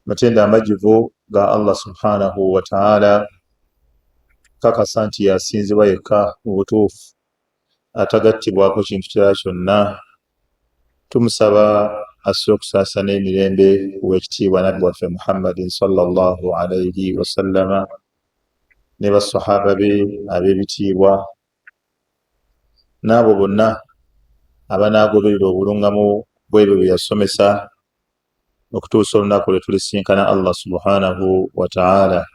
matenda amajivu ga Allah subhanahu wa ta'ala kakasa nti yasinzibwa yekka mu butuufu atagattibwako kintu kirala kyonna. Tumusaba asse okusaasana emirembe w'ekitiibwa nabbi waffe Muhammadin sallallahu alayhi wasallama ne basahaba be ab'ebitiibwa n'abo bonna abanaagoberera obulungamu bw'ebyo bye yasomesa okutuusa olunaku lwe tulisinkana Allah subhanahu wa ta'ala.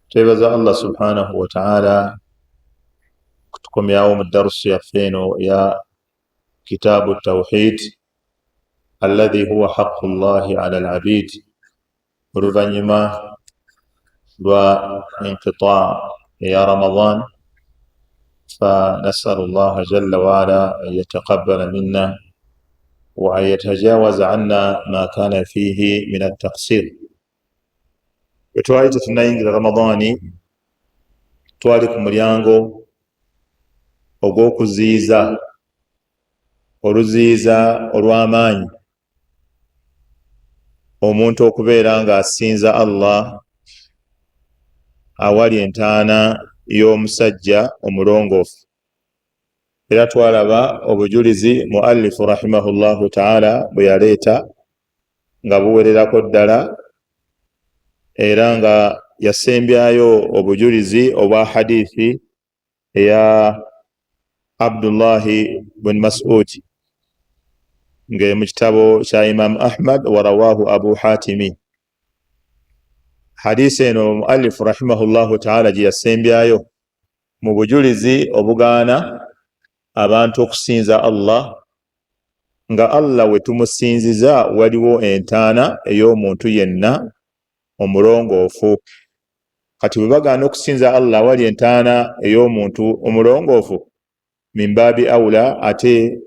Twebaza Allah subhanahu wa ta'ala kutukomyawo mu darusu yaffe eno ya kitaabu tawhid alladhi huwa haqqu llahi ala al-abid, oluvannyuma lwa inqitaa ya Ramadan. فنسأل الله جل وعلا أن يتقبل منا وأن يتجاوز عنا ما كان فيه من التقصير. Twali tetunnayingira Ramadani, twali ku mulyango ogw'okuziyiza oluziyiza olw'amaanyi omuntu okubeera ng'asinza Allah awali entaana y'omusajja omulongoofu. Era twalaba obujulizi muallifu rahimahullahu ta'ala bwe yaleeta nga buwererako ddala, era nga yasembyayo obujulizi obwa hadithi eya Abdullahi bin Mas'ud nga mu kitabo kya Imam Ahmad wa rawahu Abu Hatimi. Hadisi eno muallifu rahimahullahu ta'ala gye yasembyayo mu bujulizi obugaana abantu okusinza Allah, nga Allah we tumusinziza waliwo entaana ey'omuntu yenna omulongoofu. Kati bwe bagaana okusinza Allah wali entaana ey'omuntu omulongoofu, mimbabi awula ate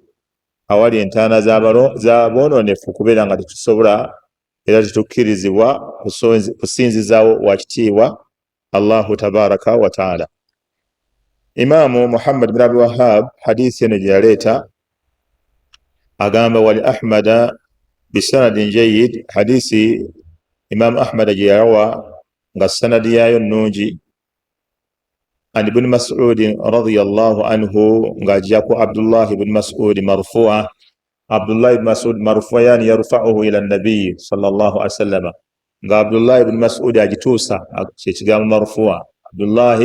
awali entaana z'aboononefu, kubeera nga tetusobola era tetukkirizibwa kusinzizaawo wakitiibwa Allahu tabaraka wa ta'ala. Imaamu Muhammad bin Abdul Wahhab hadithi eno gye yaleeta agamba wali Ahmada bisanadin jayyid, hadithi Imam Ahmad gye yarawa nga sanadi yaayo nnungi, an ibn Mas'ud radiyallahu anhu ng'ajjako Abdullah ibn Mas'ud marfu'a. Abdullah ibn Mas'ud marfu'a yani yarfa'uhu ila an-nabiy sallallahu alayhi wasallam, nga Abdullah ibn Mas'ud agituusa kyekigambo marfu'a. Abdullah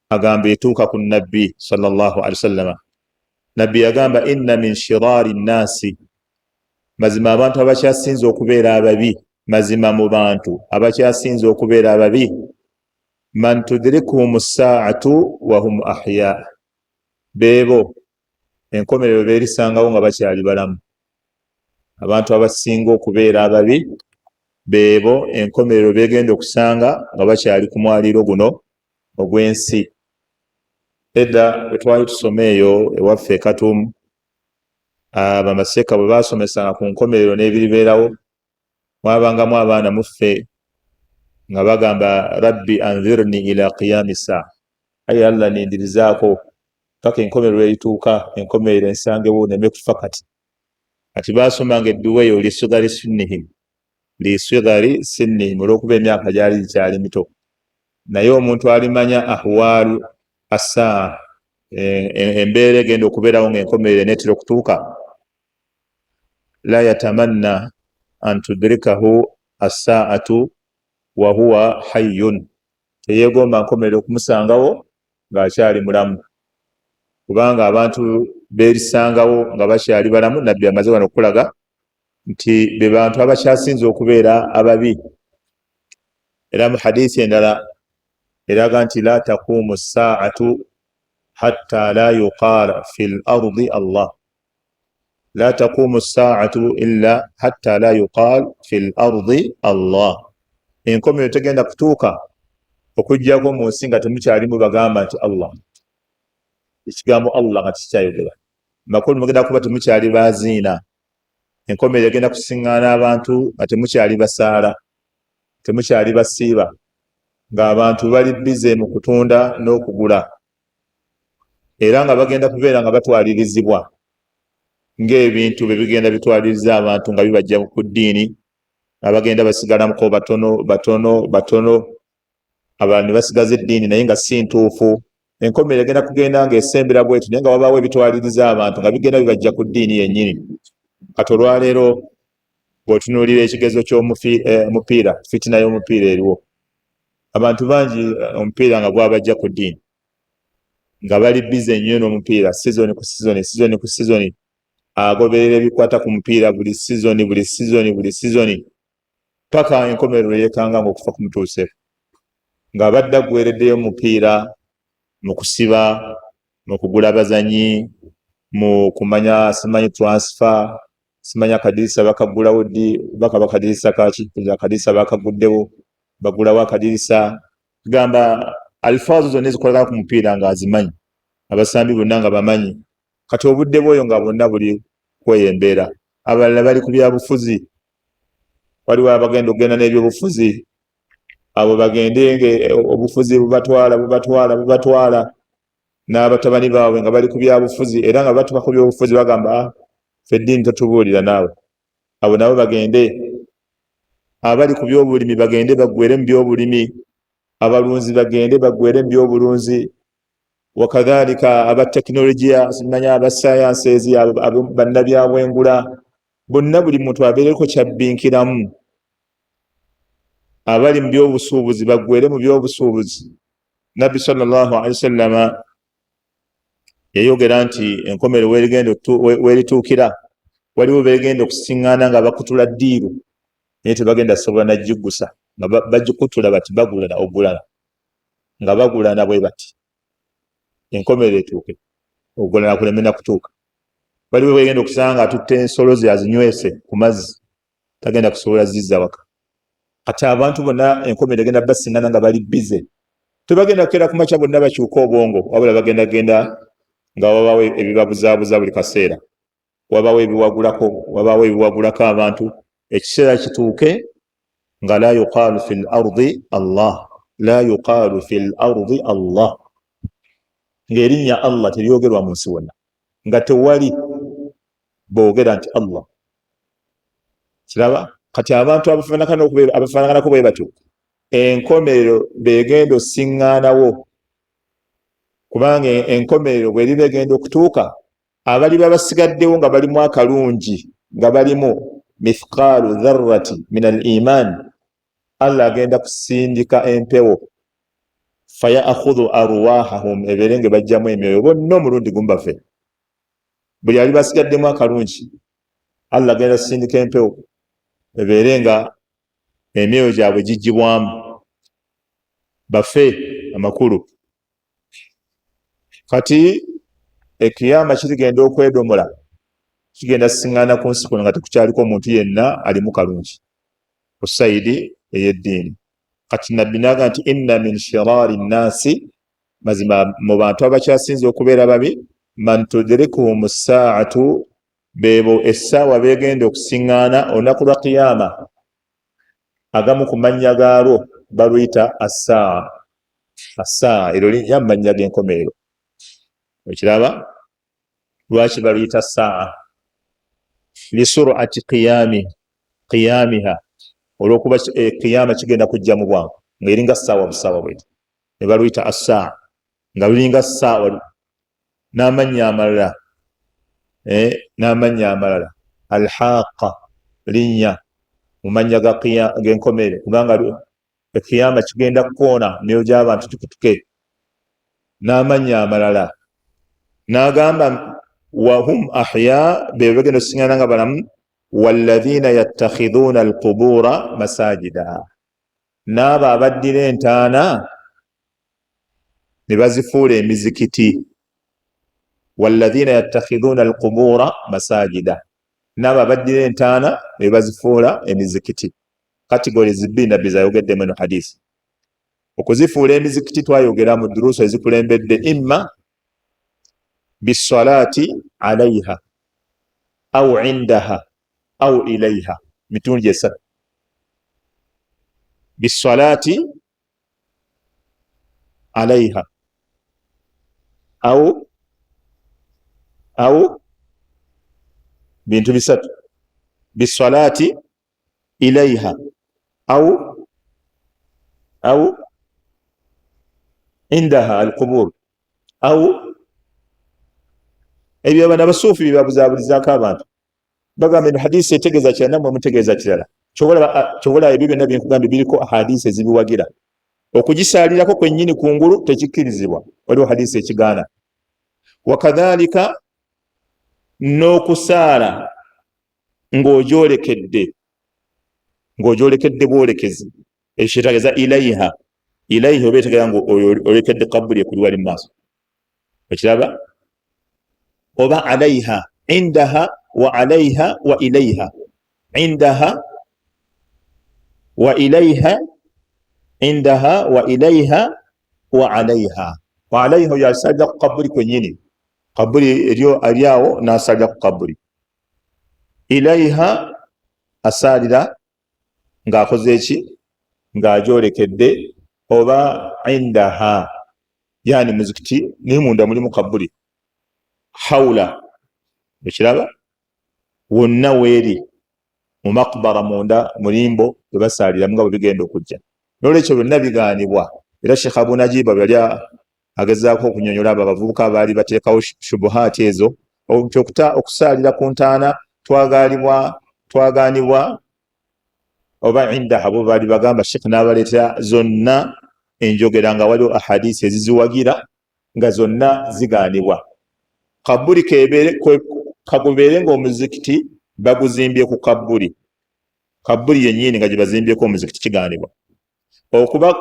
agamba etuuka ku nabbi sallallahu alayhi wasallam. Nabbi agamba inna min shirari nnasi, mazima abantu abakyasinze okubeera ababi, mazima mu bantu abakyasinze okubeera ababi, man tudrikuhum as-sa'atu wa hum ahya, beebo enkomerero beerisangawo nga bakyali balamu. Abantu abasinga okubeera ababi beebo enkomerero begenda okusanga nga bakyali ku mwaliiro guno ogw'ensi. Edda bwe twali tusoma eyo ewaffe e Katumu, bamaseka bwe baasomesanga ku nkomerero n'ebiribeerawo, mwabangamu abaana muffe nga bagamba rabbi anzirni ila qiyami saa, ayi Allah nindirizaako paka enkomerero erituuka, enkomerero ensangewo neme kufa kati. Kati baasomanga edduwa eyo lisugari sinnihim olw'okuba emyaka gyali gikyali mito. Naye omuntu alimanya ahwaalu asaa, embeera egenda okubeerawo ng'enkomerero eneetera okutuuka, la yatamanna an tudrikahu as-saa'atu wa huwa hayyun, teyeegomba nkomerero okumusangawo ng'akyali mulamu, kubanga abantu beerisangawo nga bakyali balamu. Nabbi amaze wano okulaga nti be bantu abakyasinze okubeera ababi. Era mu hadiisi endala eraga nti la taqumu as-saa'atu hatta la yuqala fil ardi Allah, la taqumu as-saa'atu illa hatta la yuqal fil ardi Allah. Enkomerero tegenda kutuuka okujjako mu nsi nga temukyalimu bagamba nti Allah. Ekigambo Allah nga tikyayogera makulu, mugenda kuba temukyali baziina. Enkomerero egenda kusiŋŋaana abantu nga temukyali basaala, temukyali basiiba, ng'abantu bali bize mu kutunda n'okugula, era nga bagenda kubeera nga batwalirizibwa ng'ebintu bye bigenda bitwaliriza abantu nga bibajja ku ddiini abagenda basigalamuko batono abantu basigaza eddiini naye nga si ntuufu. Enkomerero egenda kugenda ng'esembera bweti naye nga wabaawo ebitwaliriza abantu nga bigenda bibajja ku ddiini yennyini. Kati olwaleero bw'otunuulira ekigezo ky'omupiira, fitina y'omupiira eriwo. Abantu bangi omupiira nga gwabajja ku ddiini nga bali bize nnyo n'omupiira sizoni ku sizoni, agoberera ebikwata ku mupiira buli sizoni paka enkomerero yeekanga ng'okufa kumutuuseeko, ng'abadde aggwereddeyo omupiira mu kusiba, mu kugula bazanyi, mu kumanya simanyi transfer, simanyi akadirisa bakaggulawo ddi, baka bakadirisa kaki, akadirisa bakaguddewo bagulawo akadirisa. Gamba alifaazo zonna ezikolera ku mupiira ng'azimanyi, abasambi bonna nga bamanyi. Kati obudde bwoyo nga bwonna buli kweyembeera. Abalala bali ku byabufuzi, waliwo abagenda okugenda n'ebyobufuzi, abo bagende obufuzi bubatwala n'abatabani baabwe nga bali ku byabufuzi, era nga batuka ku byobufuzi bagamba ffe eddiini totubuulira naawe. Abo nabo bagende. Abali ku byobulimi bagende baggwere mu byobulimi, abalunzi bagende baggwere mu byobulunzi, wakadhalika aba tekinologiya simanya aba sciences bannabyabwengula, bonna buli muntu abeereko kyabbinkiramu. Abali mu byobusuubuzi baggwere mu byobusuubuzi. Nabbi sallallahu alaihi wasallama yayogera nti enkomerero weerituukira waliwo beegenda okusiŋŋaana nga bakutula ddiiru naye tebagenda sobola nagiggusa, nga bagikutula bati ogulana nga bagulana bwe bati enkomerero etuuke, ogulana kuleme na kutuuka. Waliwo beegenda okusanga nga atutte ensolo ze azinywese ku mazzi, tagenda kusobola zizza waka. Kati abantu bonna enkomerero egenda basiŋŋaana nga bali bize, tebagenda kukeera ku makya bonna bakyuka obwongo, wabula bagenda nga wabaawo ebibabuzaabuza buli kaseera, wabaawo ebiwagulako abantu. Ekiseera kituuke nga la yuqaalu fil ardi Allah, ng'erinnya Allah teryogerwa mu nsi wonna, nga tewali boogera nti Allah. Kiraba kati abantu abafaanaganako bwe batyo enkomerero beegenda osiŋŋaanawo, kubanga enkomerero bw'eriba egenda okutuuka, abali basigaddewo nga balimu akalungi, nga balimu mithqaalu dharrati min al iman, Allah agenda kusindika empewo, fayakhudhu arwahahum, ebeere nga bajjamu emyoyo bonna omulundi gumu bafe. Buli ali basigaddemu akalungi, Allah agenda kusindika empewo, ebeere nga emyoyo gyabwe gigibwamu bafe amakulu. Kati ekiyama kirigenda okwedomola, kigenda siŋŋaana ku nsi kuno nga tekukyaliko omuntu yenna alimu kalungi ku sayidi ey'eddiini. Kati nabbi n'agamba nti inna min shiraari nnaasi, mazima mu bantu abakyasinze okubeera babi, man tudrikuhum ssaatu, beebo essaawa beegenda okusiŋŋaana olunaku lwa qiyama. Agamu ku mannya gaalwo baluyita assaa. Eryo linnya mu mannya g'enkomerero. Okiraba lwaki baluyita saa? Lisur'ati qiyamiha, olw'okuba qiyama kigenda kujja mu bwangu ng'eringa ssaawa busaawa bweti, ne baluyita assaa, nga lulinga ssaawa. N'amannya amalala alhaaqa, linnya mu mannya g'enkomerero, kubanga qiyama kigenda kukoona emyoyo gy'abantu gikutuke. N'amannya amalala n'agamba wahum ahya, be bagenda okusiŋŋaana nga balamu, walladhiina yattakhidhuuna alqubuura masajida, n'abo abaddira entaana ne bazifuula emizikiti. Walladhiina yattakhidhuuna alqubuura masajida, n'abo abaddira entaana ne bazifuula emizikiti. Kategori zibbiri nabbi zayogeddemu eno hadisi. Okuzifuula emizikiti twayogera mu duruusu ezikulembedde, imma bisalaati alaiha au indaha au ilaiha, mitundu esatu. Bisalaati alaiha au bintu bisatu. Bisalaati ilaiha au indaha alqubur au ebyo abana abasuufi byebabuzabulizaako abantu bagamba eno hadisi etegeeza kirala nammwe mutegeeza kirala kyobola ebyo byonna byenkugambye biriko hadisi ezibiwagira okugisaalirako kwennyini kungulu tekikkirizibwa waliwo hadisi ekigaana wakadhalika n'okusaala ng'ogyolekedde bwolekezi ekyo kyetageeza ilaiha oba etegeeza ng'olekedde kabuli ekuli wali mu maaso okiraba oba alaiha indaha wa alaiha wa ilaiha indaha wa ilaiha indaha wa ilaiha wa alaiha wa alaiha oyo asalira ku kabuli kwennyini kabuli ali awo n'asalira ku kabuli ilaiha asalira ng'akoze eki ng'agyolekedde oba indaha yani muzikiti naye munda mulimu kabuli hawla ekiraba wonna weeri mu makbara munda mulimbo webasaliramu nga bwe bigenda okujja nolwekyo byonna bigaanibwa era Sheikh Abu Najiba bwe yali agezaako okunyonyola abo abavubuka abaali bateekawo shubuhaati ezo okusalira ku ntaana twagaanibwa oba indaha bo baali bagamba Sheikh n'abaleetera zonna enjogera nga waliwo ahadisi eziziwagira nga zonna zigaanibwa kabuli kagubeere ng'omuzikiti baguzimbye ku kabuli yennyini nga gye bazimbyeko omuzikiti kigaanibwa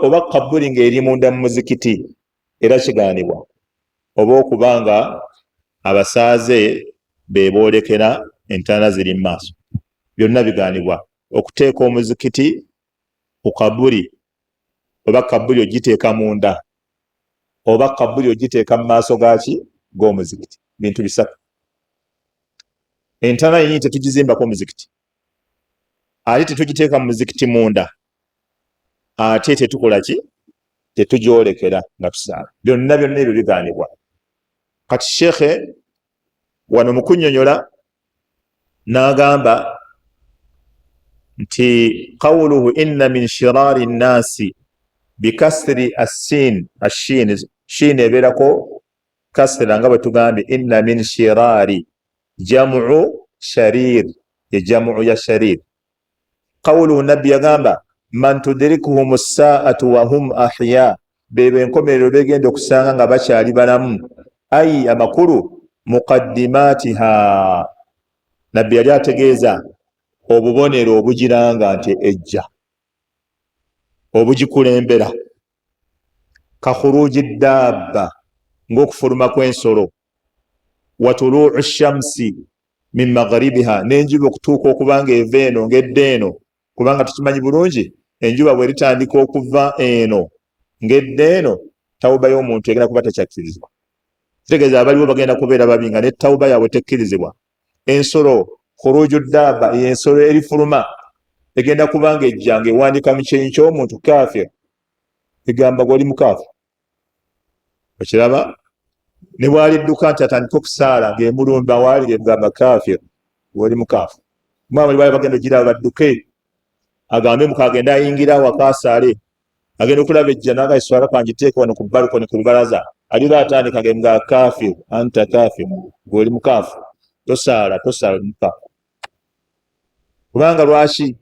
oba kabuli ng'eri munda mu muzikiti era kigaanibwa oba okuba nga abasaaze beeboolekera entaana ziri mu maaso byonna bigaanibwa okuteeka omuzikiti ku kabuli oba kabuli ogiteeka munda oba kabuli ogiteeka mu maaso g'omuzikiti bintu bisatu entaana yennyini tetugizimbako omuzikiti ate tetugiteeka mu muzikiti munda ate tetukola ki tetugyolekera nga tusaala byonna ebyo bigaanibwa kati shekhe wano mu kunnyonnyola n'agamba nti qawluhu inna min shirari nnasi bikasri ashin ebeerako kasra nga bwe tugambye inna min shirari jamu sharir ye jamu ya sharir qawluhu nabbi yagamba man tudrikuhum saatu wahum ahya bebe enkomerero begenda okusanga nga bakyali balamu ayi amakulu muqaddimatiha nabbi yali ategeeza obubonero obugiranga nti ejja obugikulembera ka khuruji dabba ng'okufuluma kw'ensolo wa tuluu shamsi min magharibiha n'enjuba okutuuka okubanga eva eno ng'edda eno kubanga tukimanyi bulungi enjuba bweritandika okuva eno ng'edda eno tawuba y'omuntu egenda kuba tekyakkirizibwa kitegeeza abaliwo bagenda kubeera babi nga ne tawuba yaabwe tekkirizibwa ensolo khuruju dabba y'ensolo erifuluma egenda kubanga ejja ng'ewandiika mu kyenyi ky'omuntu kafir egamba gwoli mukaafu okiraba ne bwalidduka nti atandika okusaala ng'emulumba waali egamba kafir gwoli mukaafu mwamali baali bagenda ogira badduke agambe mukagenda ayingira waka asaale agenda okulaba ejja naga eswala kangiteeka wano ku balukoni ku lubalaza aliwo atandika nga kafir anta kafir gwoli mukaafu tosaala mukaafu kubanga lwaki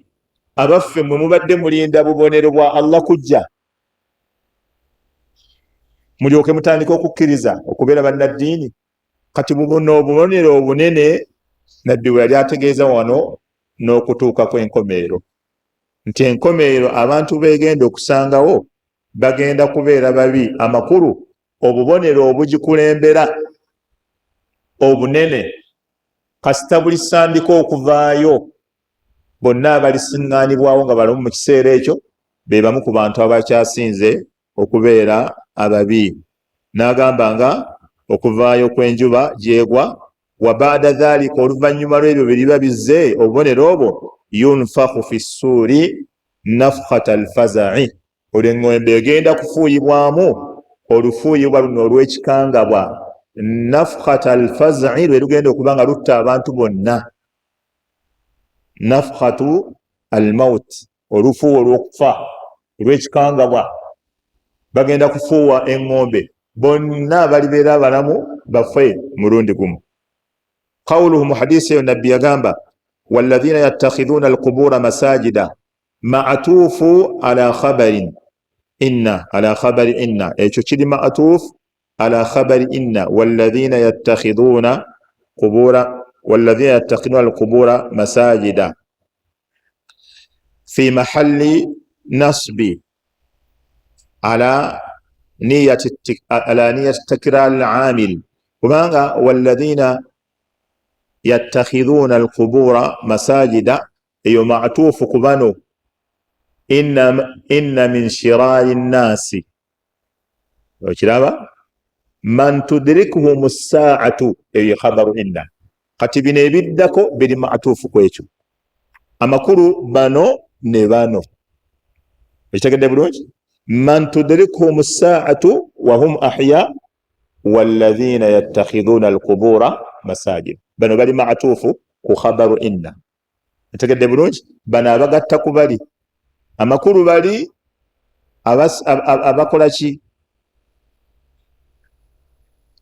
abaffe mwe mubadde mulinda bubonero bwa Allah kujja mulyoke mutandika okukkiriza okubeera bannaddiini kati buno obubonero obunene nabbi bwe yali ategeeza wano n'okutuuka kw'enkomeero nti enkomeero abantu begenda okusangawo bagenda kubeera babi amakulu obubonero obugikulembera obunene kasita buli sandika okuvaayo bonna abalisiŋŋaanibwawo nga balamu mu kiseera ekyo be bamu ku bantu abakyasinze okubeera ababi n'agamba nga okuvaayo kw'enjuba gyegwa wa baada dhalika oluvannyuma lw'ebyo biriba bizze obubonero obwo yunfakhu fi ssuuri nafkhata alfaza'i olw'eŋŋombe egenda kufuuyibwamu olufuuyibwa luno olw'ekikangabwa nafkhata alfaza'i lwe lugenda okuba nga lutta abantu bonna nafkhatu almaut olufuuwa olw'okufa olw'ekikangabwa bagenda kufuuwa eŋŋombe bonna balibeera abalamu bafe mulundi gumu. Qawluhu mu hadisi eyo nabbi yagamba walladhina yattakhidhuna alqubura masajida ma'tuufu ala khabarin inna ala khabari inna ekyo kiri ma'tuufu ala khabari inna walladhina yattakhidhuna alqubura masajida fi mahalli nasbi ala niyati takrar al-amil kubanga walladhina yattakhidhuna alqubura masajida eyo ma'tuufu kubano inna min shirari nnasi okiraba man tudrikuhum as-sa'atu eyo khabaru inna kati bino ebiddako biri ma'tuufu kwekyo amakulu bano ne bano ekitegedde bulungi man tudrikuhum as-sa'atu wa hum ahya walladhina yattakhidhuna alqubura masajid bano bali ma'tuufu ku khabaru inna ekitegedde bulungi bano abagatta ku bali amakulu bali abakola ki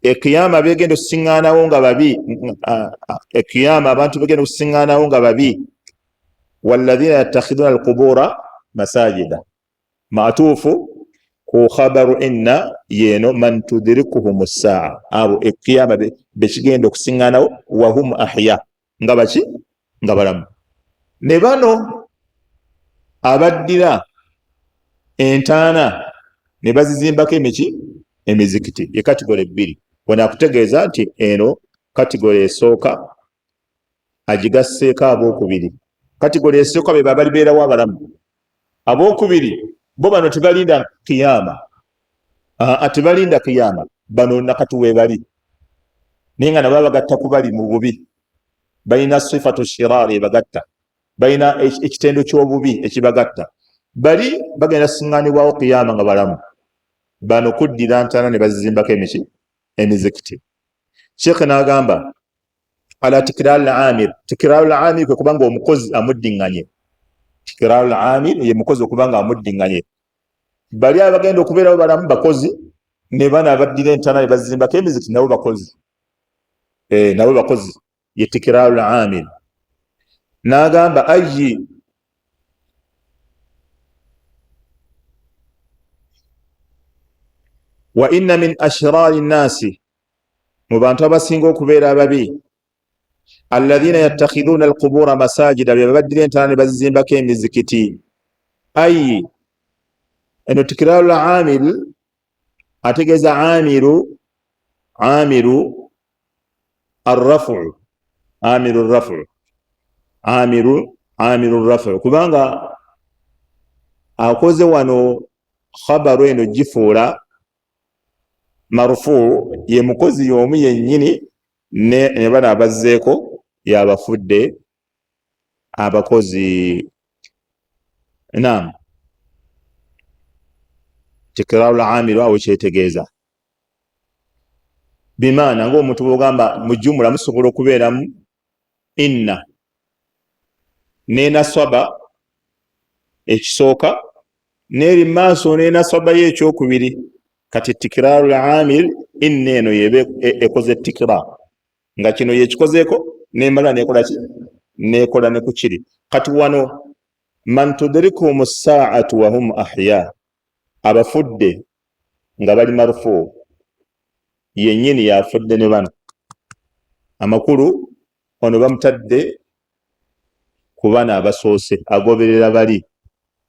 ekiyama begenda okusiŋŋaanawo nga babi ekiyama abantu begenda okusiŋŋaanawo nga babi walladhina yattakhidhuna alqubura masajida ma'tuufu ku khabaru inna yeno man tudrikuhum as-sa'a abo ekiyama bekigenda okusiŋŋaanawo wahum ahya nga baki nga balamu ne bano abaddira entaana ne bazizimbako emizikiti ye kategole ebbiri wano akutegeeza nti eno kategole esooka agigasseeko abookubiri kategole esooka be balibeerawo abalamu abookubiri bo bano tebalinda kiyama tebalinda kiyama bano nakati weebali naye nga nabo bagatta ku bali mu bubi balina sifatu shiraari ebagatta balina ekitendo ky'obubi ekibagatta bali bagenda siŋŋaanibwawo kiyama nga balamu bano kuddira ntaana ne bazizimbako emizikiti. Sheikh n'agamba ala tikrar al-amir kwe kubanga omukozi amuddiŋŋanye tikrar al-amir ye mukozi okubanga amuddiŋŋanye bali abagenda okubeerawo balamu bakozi ne bano abaddira entaana ne bazizimbako emizikiti nabo bakozi nabo bakozi ye tikrar al-amir. N'agamba ayi wa inna min ashrari nnasi mu bantu abasinga okubeera ababi alladhina yattakhidhuna alqubura masajida be baddira entaana ne bazizimbako emizikiti ayi eno tikiraru amil ategeeza amiru arrafu amiru rafu kubanga akoze wano khabaru eno gifuula marufu ye mukozi y'omu yennyini ne bano abazzeeko yabafudde abakozi. Naam, tikiraru amiru awo kyetegeeza bimaana ng'omuntu bw'ogamba mu jumula musobola okubeeramu inna n'enasaba ekisooka n'eri maaso n'enasaba y'ekyokubiri kati tikiraru amil inna eno yeba ekoze tikira nga kino yekikozeeko nemala nekola ki nekola ne ku kiri kati wano man tudrikuhum as-sa'atu wa hum ahya abafudde nga bali marufu yennyini yafudde ne bano amakulu ono bamutadde ku bana abasoose agoberera bali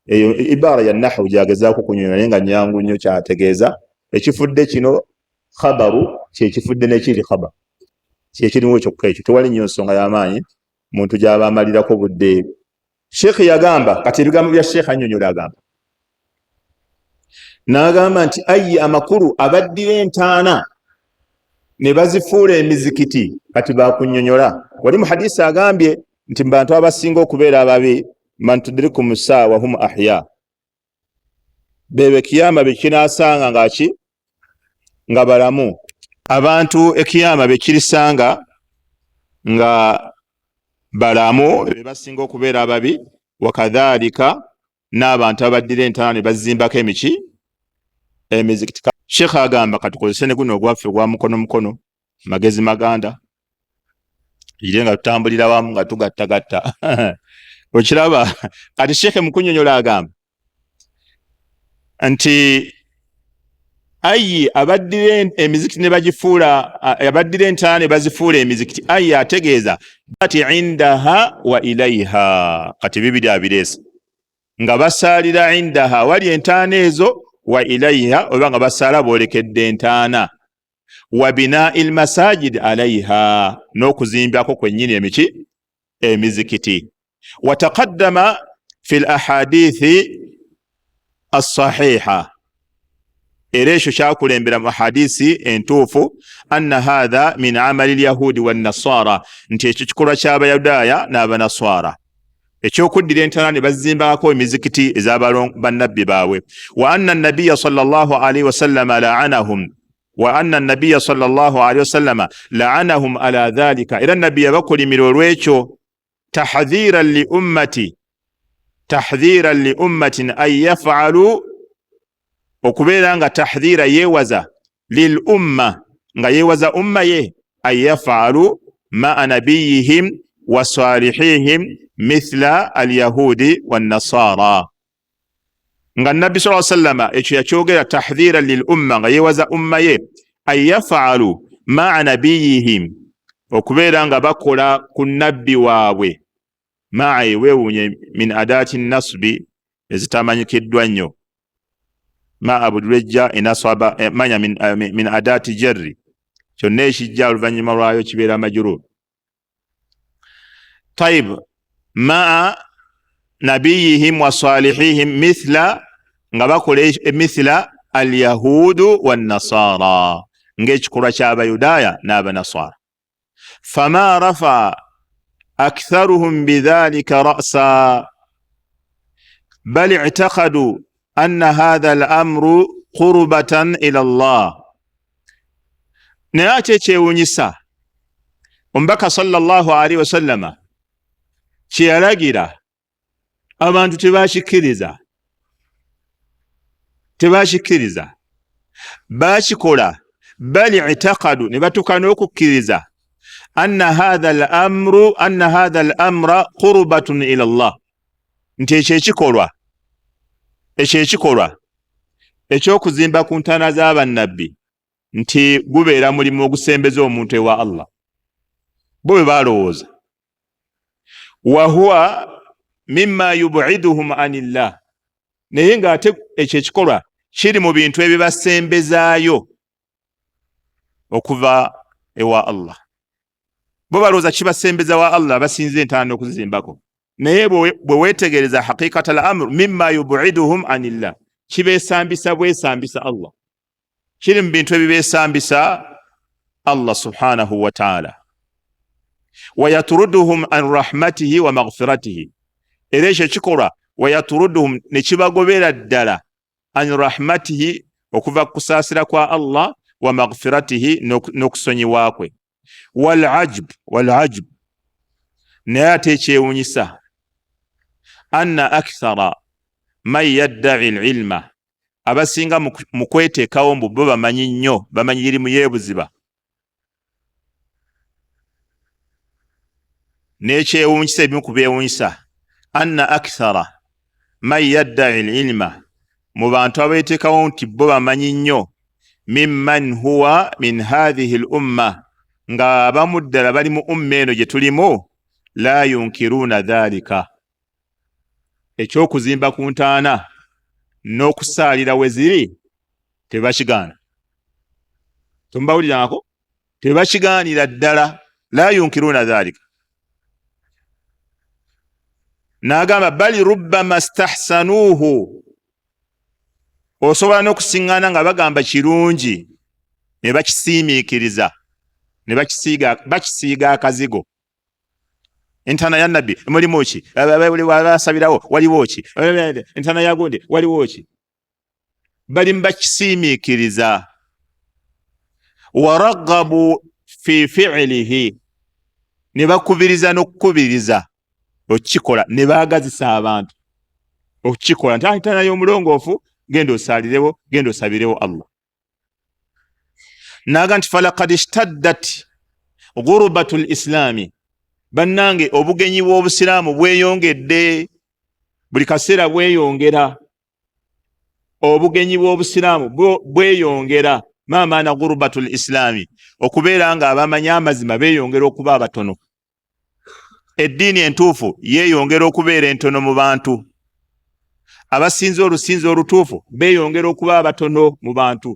eyo ibara ya nahwu jagezaako kunyonyola naye nga nyangu nnyo kyategeeza ekifudde kino khabaru kyekifudde nekiri khabar kyekirimu ekyokka ekyo tewali nnyo nsonga y'amaanyi muntu gy'aba amalirako budde. Sheikh yagamba kati ebigambo bya Sheikh annyonnyola agamba n'agamba nti ayi amakulu abaddira entaana ne bazifuula emizikiti kati bakunnyonnyola wali mu hadisi agambye nti bantu abasinga okubeera ababi man tudrikum saa wa hum ahya bebe kiyama bekinasanga ngaki nga balamu abantu ekiyama bekirisanga nga balamu bebasinga okubeera ababi wakadhalika n'abantu abaddira entaana ne bazimbako emizikiti. Sheikh agamba katukozese ne guno ogwaffe gwa mukono magezi maganda ire nga tutambulira wamu nga tugattagatta okiraba. Kati Sheikh mukunyonyola agamba nti ayi abaddira emizikiti ne bagifuula, abaddira entaana ne bazifuula emizikiti, ayi ategeeza ati indaha wa ilaiha. Kati bibiri abireesa nga basaalira indaha wali entaana ezo, wa ilaiha oba nga basaala boolekedde entaana, wa bina'il masajid alaiha n'okuzimbako kwennyini emizikiti. Wa taqaddama fil ahadithi as-sahiha, era ekyo kyakulembera mu hadisi entuufu, anna hadha min amali lyahudi wannasara, nti ekyo kikolwa ky'abayudaaya n'abanaswara, ekyokuddira entaana ne bazimbako emizikiti ez'abannabbi baabwe. Wa anna nabiyya sallallahu alaihi wasallam la'anahum, wa anna nabiyya sallallahu alaihi wasallam la'anahum ala dhalika, era nabbi yabakolimira olw'ekyo. tahdhiran li ummatin an yaf'alu, okubeera nga tahdhira yeewaza lil umma, nga yeewaza umma ye, an yaf'alu ma'a nabiyihim wa salihihim mithla al-yahudi wan-nasara, nga nabbi sallallahu alaihi wasallam ekyo yakyogera tahdhira lil umma, nga yeewaza umma ye, an yaf'alu ma'a nabiyihim, okubeera nga bakola ku nabbi waabwe. Ma'a weewuunye min adati nasbi ezitamanyikiddwa nnyo, ma'a budulejja enasaba manya min adati jarri, kyonna ekijja oluvannyuma lwayo kibeera majrur. Tayib, ma'a nabiyihim wa salihihim mithla, nga bakola mithla al-yahudu wan-nasara, ng'ekikolwa ky'abayudaaya n'abanaswara. Fama rafa aktharuhum bidhalika ra'sa, bal i'taqadu anna hadha al-amru qurbatan ila Allah. Naye ate ekyewuunyisa, omubaka sallallahu alaihi wasallama kye yalagira abantu tebakikkiriza, bakikola. Bal i'taqadu, ne batuuka n'okukkiriza, anna hadha al-amra qurbatun ila Allah, nti ekyo ekikolwa ekyokuzimba ku ntaana z'abannabbi nti gubeera mulimu ogusembeza omuntu ewa Allah, bo bwe balowooza. Wa huwa mimma yub'iduhum anillah, naye ng'ate ekyo ekikolwa kiri mu bintu ebibasembezaayo okuva ewa Allah. Bo balowooza kibasembeza wa Allah, basinze entaana okuzizimbako, naye bwe weetegereza haqiqata al-amr mimma yub'iduhum anillah, kibeesambisa bwesambisa Allah, kiri mu bintu ebibeesambisa Allah subhanahu wa ta'ala. Wa yaturuduhum an rahmatihi wa maghfiratihi, era ekyo kikolwa wa yaturuduhum ne kibagobera ddala an rahmatihi, okuva kusaasira kwa Allah, wa maghfiratihi n'okusonyiwa kwe. Wal ajb, naye ate ekyewuunyisa, anna akthara man yadda'i al-ilma, abasinga mu kweteekawo mbu bo bamanyi nnyo, bamanyi irimu y'ebuziba. N'ekyewuunyisa, ebimu ku byewuunyisa, anna akthara man yadda'i al-ilma, mu bantu abeeteekawo nti bo bamanyi nnyo, mimman huwa min hadhihi al-umma, nga abamu ddala bali mu umma eno gye tulimu, la yunkiruuna dhalika, ekyokuzimba ku ntaana n'okusaalira we ziri tebakigaana. Tumbawulirako, tebakigaanira ddala, la yunkiruuna dhalika. N'agamba bali rubbama stahsanuuhu, osobola n'okusiŋŋaana nga bagamba kirungi ne bakisiimiikiriza, ne bakisiiga akazigo. Entaana ya nabbi mulimu ki? Basabirawo waliwo ki? Entaana ya gundi waliwo ki? Bali bakisiimiikiriza. Waraghabu fi fi'lihi, ne bakubiriza n'okukubiriza okikola ne baagazisa abantu okikola ntana y'omulongoofu genda osalirewo genda osabirewo Allah naga nti falaqad ishtaddat ghurbatul islami bannange obugenyi bw'obusiraamu bweyongedde buli kaseera bweyongera obugenyi bw'obusiraamu bweyongera maamaana ghurbatul islami okubeera nga abamanyi amazima beeyongera okuba abatono eddiini entuufu yeeyongera okubeera entono mu bantu abasinza olusinza olutuufu beeyongera okuba abatono mu bantu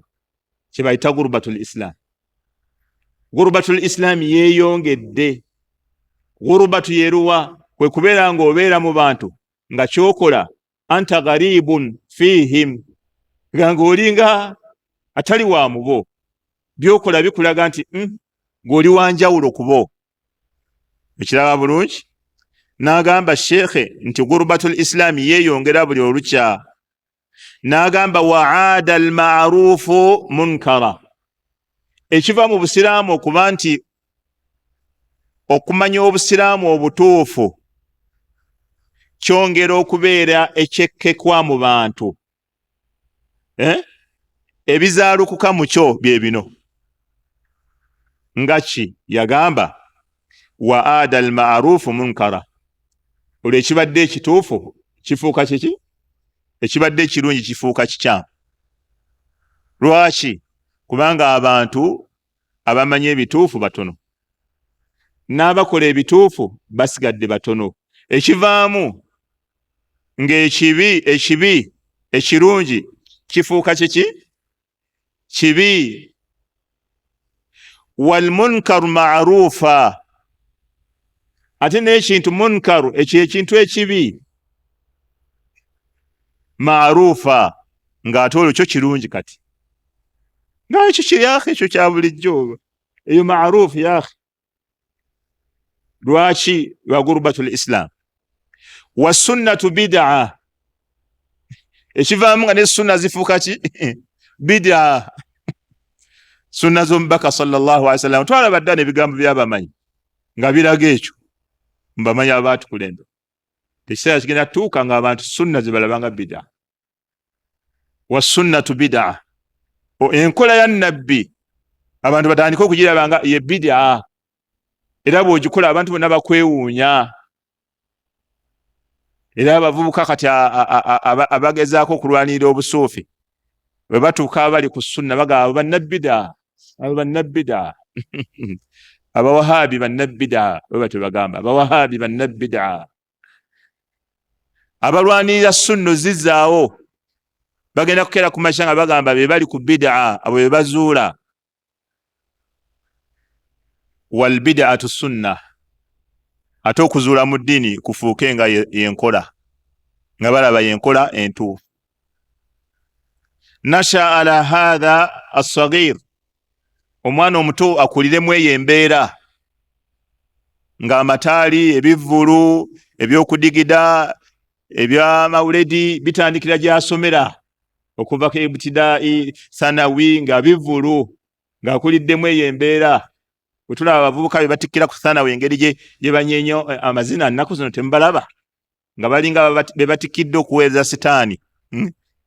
kyebayita ghurbatul islam ghurbatul islam yeeyongedde ghurubatu yeruwa kwe kubeera nga obeera mu bantu nga kyokola anta gharibun fihim nga olinga atali wa mubo byokola bikulaga nti ng'oli wanjawulo kubo ekiraba bulungi n'agamba shekhe nti ghurbatul islam yeeyongera buli olukya n'agamba wa'ada al-ma'rufu munkara ekiva mu busiraamu okuba nti okumanya obusiraamu obutuufu kyongera okubeera ekyekkekwa mu bantu ebizaalukuka mu kyo bye bino nga ki yagamba wa'ada al-ma'rufu munkara olwo ekibadde ekituufu kifuuka kiki ekibadde ekirungi kifuuka kikyamu lwaki kubanga abantu abamanyi ebituufu batono n'abakola ebituufu basigadde batono ekivaamu ng'ekibi ekirungi kifuuka kiki kibi wal munkaru ma'rufa ate n'ekintu munkaru ekyo ekintu ekibi ma'rufa ng'ate olwo kyo kirungi kati ng'ekyo kiri akhe ekyo kya bulijjo eyo ma'rufu yakhe lwaki lwa ghurbatul islam wa sunnatu bid'a ekivaamu nga ne sunna zifuuka ki bid'a sunna z'omubaka sallallahu alaihi wasallam twalaba ddala ebigambo by'abamanyi nga biraga ekyo mbamanyi abaatukulembera ekiseera kigenda tuuka nga abantu sunna zibalabanga bid'a wa sunnatu bid'a enkola ya nabbi abantu batandika okugiraba nga ye bid'a era bw'ogikola abantu bonna bakwewuunya era abavubuka kati abagezaako okulwanirira obusuufi bwe batuuka abali ku sunna bagamba bannabbida bannabbida abawahabi bannabbida bwe batyo bagamba abawahabi bannabbida abalwanirira sunna zizzaawo bagenda kukeera ku makya nga bagamba be bali ku bid'a abo be bazuula wal bid'atu sunna ate okuzuula mu ddiini kufuuke nga yenkola nga balaba yenkola entuufu nasha ala hadha as-saghir omwana omuto akuliremu eyo embeera ng'amataali ebivvulu ebyokudigida ebyamawuledi bitandikira gy'asomera okuva ku ibtidai sanawi nga bivvulu ng'akuliddemu eyo embeera bwe tulaba abavubuka be batikkira ku sanawi engeri gye banyeenya amazina nnaku zino temubalaba nga balinga be batikkidde okuweereza sitaani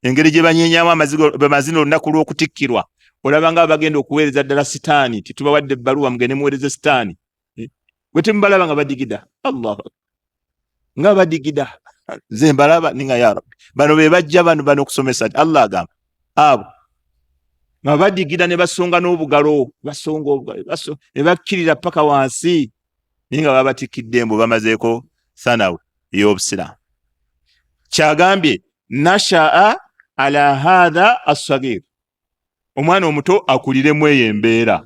engeri gye banyeenyamu amazina olunaku lw'okutikkirwa olaba nga bagenda okuweereza ddala sitaani titubawadde ebbaluwa mugende muweereze sitaani bwe temubalaba nga badigida Allah nga badigida nze mbalaba ninga ya Rabbi bano be bajja bano okusomesa Allah agamba abo nga badigida ne basonga n'obugalo ne bakkirira paka wansi naye nga babatikkidde mbu bamazeeko sanawi ey'obusiraamu kyagambye nasha'a ala hadha as-saghir omwana omuto akuliremu eyo embeera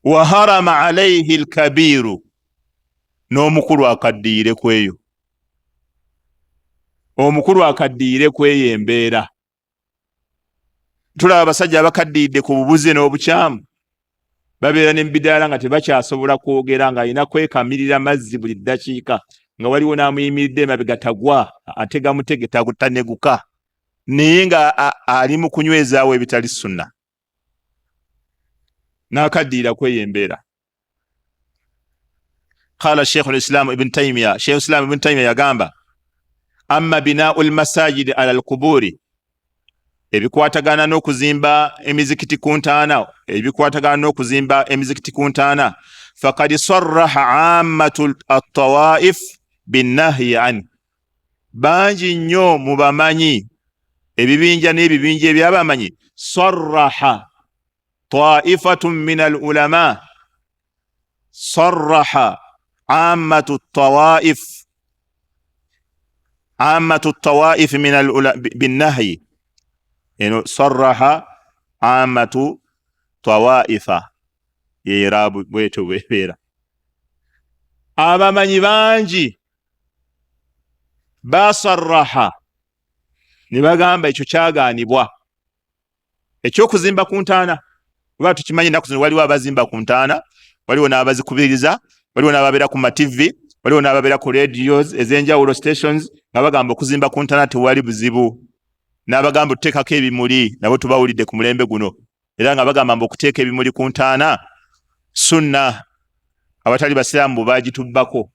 wa harama alayhi al-kabiru n'omukulu akaddiire ku eyo omukulu akaddiire ku eyo embeera tulaba abasajja abakaddiidde ku bubuze n'obukyamu babeera n'ebidaala nga tebakyasobola kwogera nga alina kwekamirira mazzi buli ddakiika nga waliwo n'amuyimiridde emabega tagwa atega mutege taneguka naye nga ali mu kunywezaawo ebitali sunna n'akaddiira ku eyo embeera Qala Sheikh al-Islam Ibn Taymiyyah, Sheikh al-Islam Ibn Taymiyyah yagamba, amma bina'u al-masajid ala al-quburi, ebikwatagana n'okuzimba emizikiti ku ntaana, ebikwatagana n'okuzimba emizikiti ku ntaana, faqad sarraha ammatu at-tawaif bin-nahyi an. Bangi nnyo mu bamanyi ebibinja n'ebibinja ebyabamanyi, sarraha taifatun min al-ulama, sarraha ammatu at-tawaif min bin-nahyi, eno sarraha ammatu tawaifa yerabu bweto bwebera. Abamanyi bangi basarraha ne bagamba ekyo kyaganibwa, ekyokuzimba ku ntaana. Kuba tukimanyi ennaku zino waliwo abazimba ku ntaana, waliwo n'abazikubiriza, waliwo n'ababeera ku mativi, waliwo n'ababeera ku radios ez'enjawulo stations nga bagamba okuzimba ku ntaana tewali buzibu, n'abagamba okuteekako ebimuli, nabo tubawulidde ku mulembe guno, era nga bagamba okuteeka ebimuli ku ntaana sunna. Abatali basiraamu bagitubbako.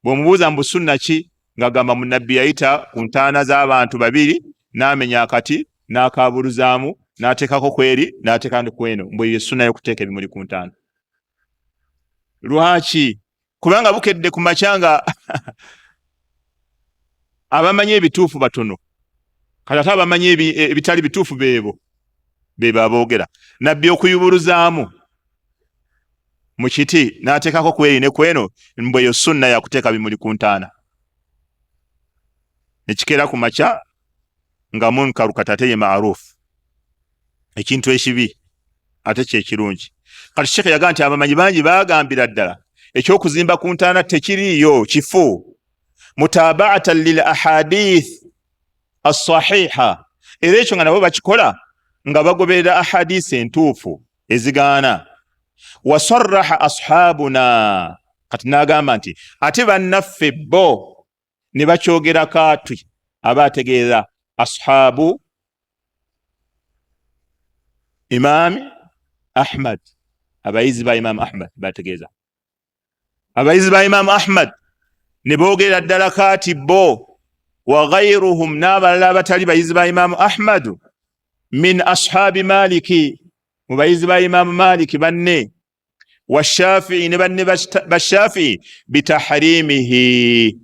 Bw'omubuuza mbu sunna ki, nga gamba munabbi yayita ku ntaana z'abantu babiri, n'amenya akati n'akabuluzaamu, n'ateekako kweri n'ateeka ne kweno, mbwe ye sunna y'okuteeka ebimuli ku ntaana. Lwaki? Kubanga bukedde ku makyanga abamanyi ebituufu batono, kati ate abamanyi ebitali bituufu bebo aboogera. Nabbi okuyubuluzaamu mu kiti n'ateekako kweri ne kweno, mbwe yo sunna ya kuteeka bimuli ku ntaana. Nekikeera ku makya nga munkaru kati ate ye maarufu, ekintu ekibi ate kyekirungi. Kati Sheikh yagamba nti abamanyi bangi bagambira ddala ekyokuzimba ku ntaana tekiriiyo kifu, mutaba'atan lil ahadith as-sahiha, era ekyo nga nabo bakikola nga bagoberera ahadisi entuufu ezigaana. Wasarraha ashabuna, kati n'agamba nti ate bannaffe bo ne bakyogera kaatwi, abategeera ashabu Imam Ahmad, abayizi ba Imam Ahmad bategeeza. Abayizi ba Imam Ahmad ne boogera ddala kaati bo, wa ghayruhum, n'abalala abatali bayizi ba Imam Ahmad, min ashabi Maliki, mu bayizi ba Imam Maliki banne, wa Shafi'i ne banne ba Shafi'i, bitahrimihi,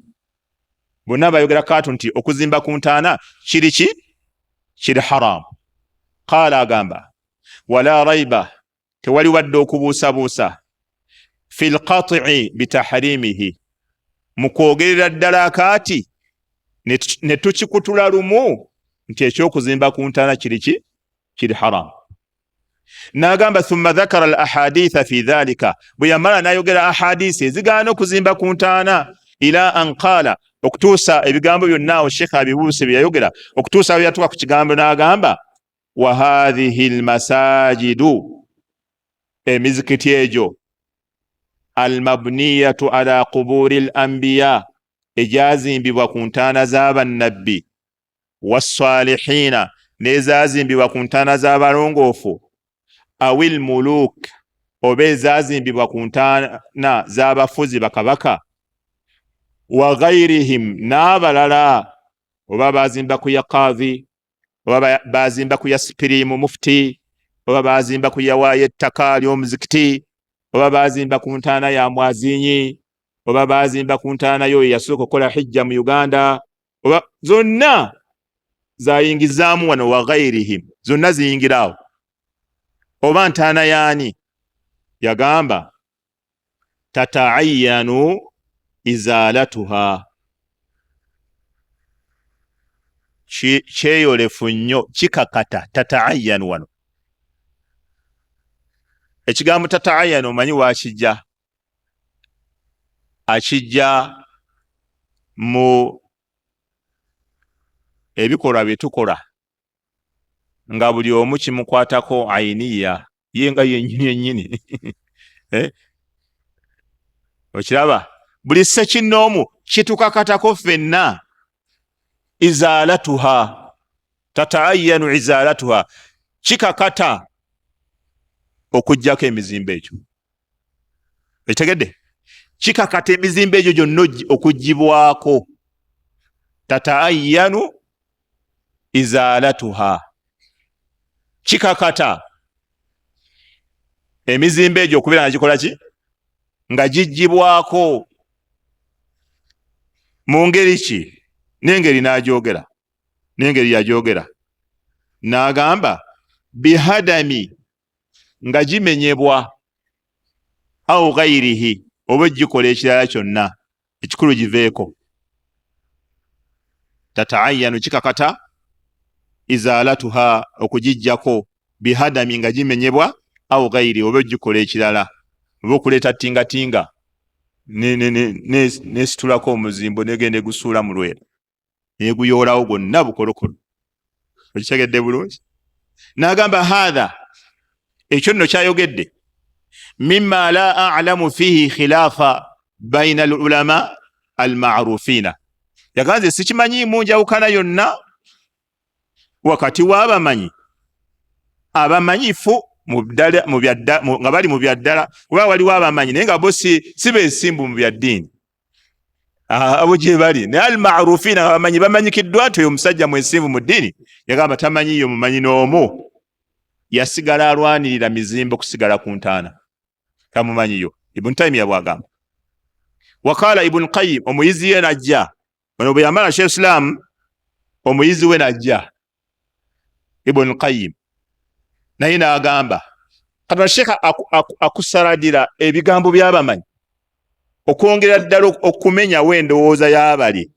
bonna bayogera kaatu nti okuzimba ku ntaana kiri ki? Kiri haram. Qaala agamba, wala raiba, tewali wadde okubuusabuusa, fil qat'i bitahrimihi, mu kwogerera ddala akaati ne tukikutula lumu nti ekyokuzimba ku ntaana kiri ki? Kiri haram. N'agamba thumma dhakara al ahaditha fi dhalika, bwe yamala n'ayogera ahadisi ezigaana okuzimba ku ntaana, ila an qaala, okutuusa ebigambo byonna awo Sheikh abibuuse bye yayogera, okutuusa bwe yatuuka ku kigambo n'agamba, wa hadhihi al masajidu, emizikiti egyo, al mabniyatu ala quburi al anbiya, ejazimbibwa ku ntaana z'abannabbi, wassalihina, n'ezazimbibwa ku ntaana z'abalongoofu, awil muluk, oba ezazimbibwa ku ntaana z'abafuzi bakabaka, wa ghairihim, n'abalala, oba bazimba ku ya qadhi, oba bazimba ku ya sipirimu mufti, oba bazimba ku ya waaye ettaka ly'omuzikiti, oba bazimba ku ntaana ya mwazinyi, oba bazimba ku ntaana yo yasooka okukola hijja mu Uganda, oba zonna zayingizaamu wano, wa ghairihim, zonna ziyingiraawo. Oba ntaana yaani? Yagamba tata'ayyanu izalatuha, kyeyolefu nnyo, kikakata. Tata'ayyanu wano, ekigambo tata'ayyanu omanyi waakijja? Akijja mu ebikolwa bye tukola nga buli omu kimukwatako ayiniya, ye nga yennyini okiraba, buli ssekinnoomu kitukakatako ffenna. Izalatuha, tata'ayyanu izalatuha, kikakata okujjako emizimbo ekyo. Ekitegedde? kikakata emizimbo egyo gyonna okugibwako. Tataayyanu izalatuha, kikakata emizimbo egyo okubeera nga gikola ki, nga gigibwako. Mu ngeri ki? N'engeri n'agyogera, n'engeri yagyogera n'agamba bihadami, nga gimenyebwa, au ghairihi, oba gikola ekirala kyonna, ekikulu giveeko. Tataayyanu, kikakata, izalatuha, okugijjako, bihadami, nga gimenyebwa, au ghairi, oba gikola ekirala, oba okuleeta tingatinga nesitulako omuzimbo negende gusuula mu lwera neguyoolawo gwonna bukolokolo. Okitegedde bulungi? N'agamba hadha, ekyo nno kyayogedde, mimma la a'lamu fihi khilaafa baina al-ulama al-ma'rufina. Yaganze sikimanyiimu njawukana yonna wakati w'abamanyi abamanyifu nga bali mu byaddala, kuba waliwo abamanyi naye nga bo si beesimbu mu byaddiini, abo gye bali. Naye al-ma'rufina, abamanyi bamanyikiddwa nti oyo omusajja mwesimbu mu ddiini. Yagamba tamanyiyo mumanyi n'omu, yasigala alwanirira mizimbo kusigala ku ntaana, tamumanyiyo. Ibn Taymiyyah bwagamba. Waqala Ibn Qayyim, omuyizi ye najja, bano bwe yamala Shaykh Islam, omuyizi we najja Ibn Qayyim naye n'agamba, kati Sheikh akusaladira ebigambo by'abamanyi okwongera ddala okumenyawo endowooza y'abali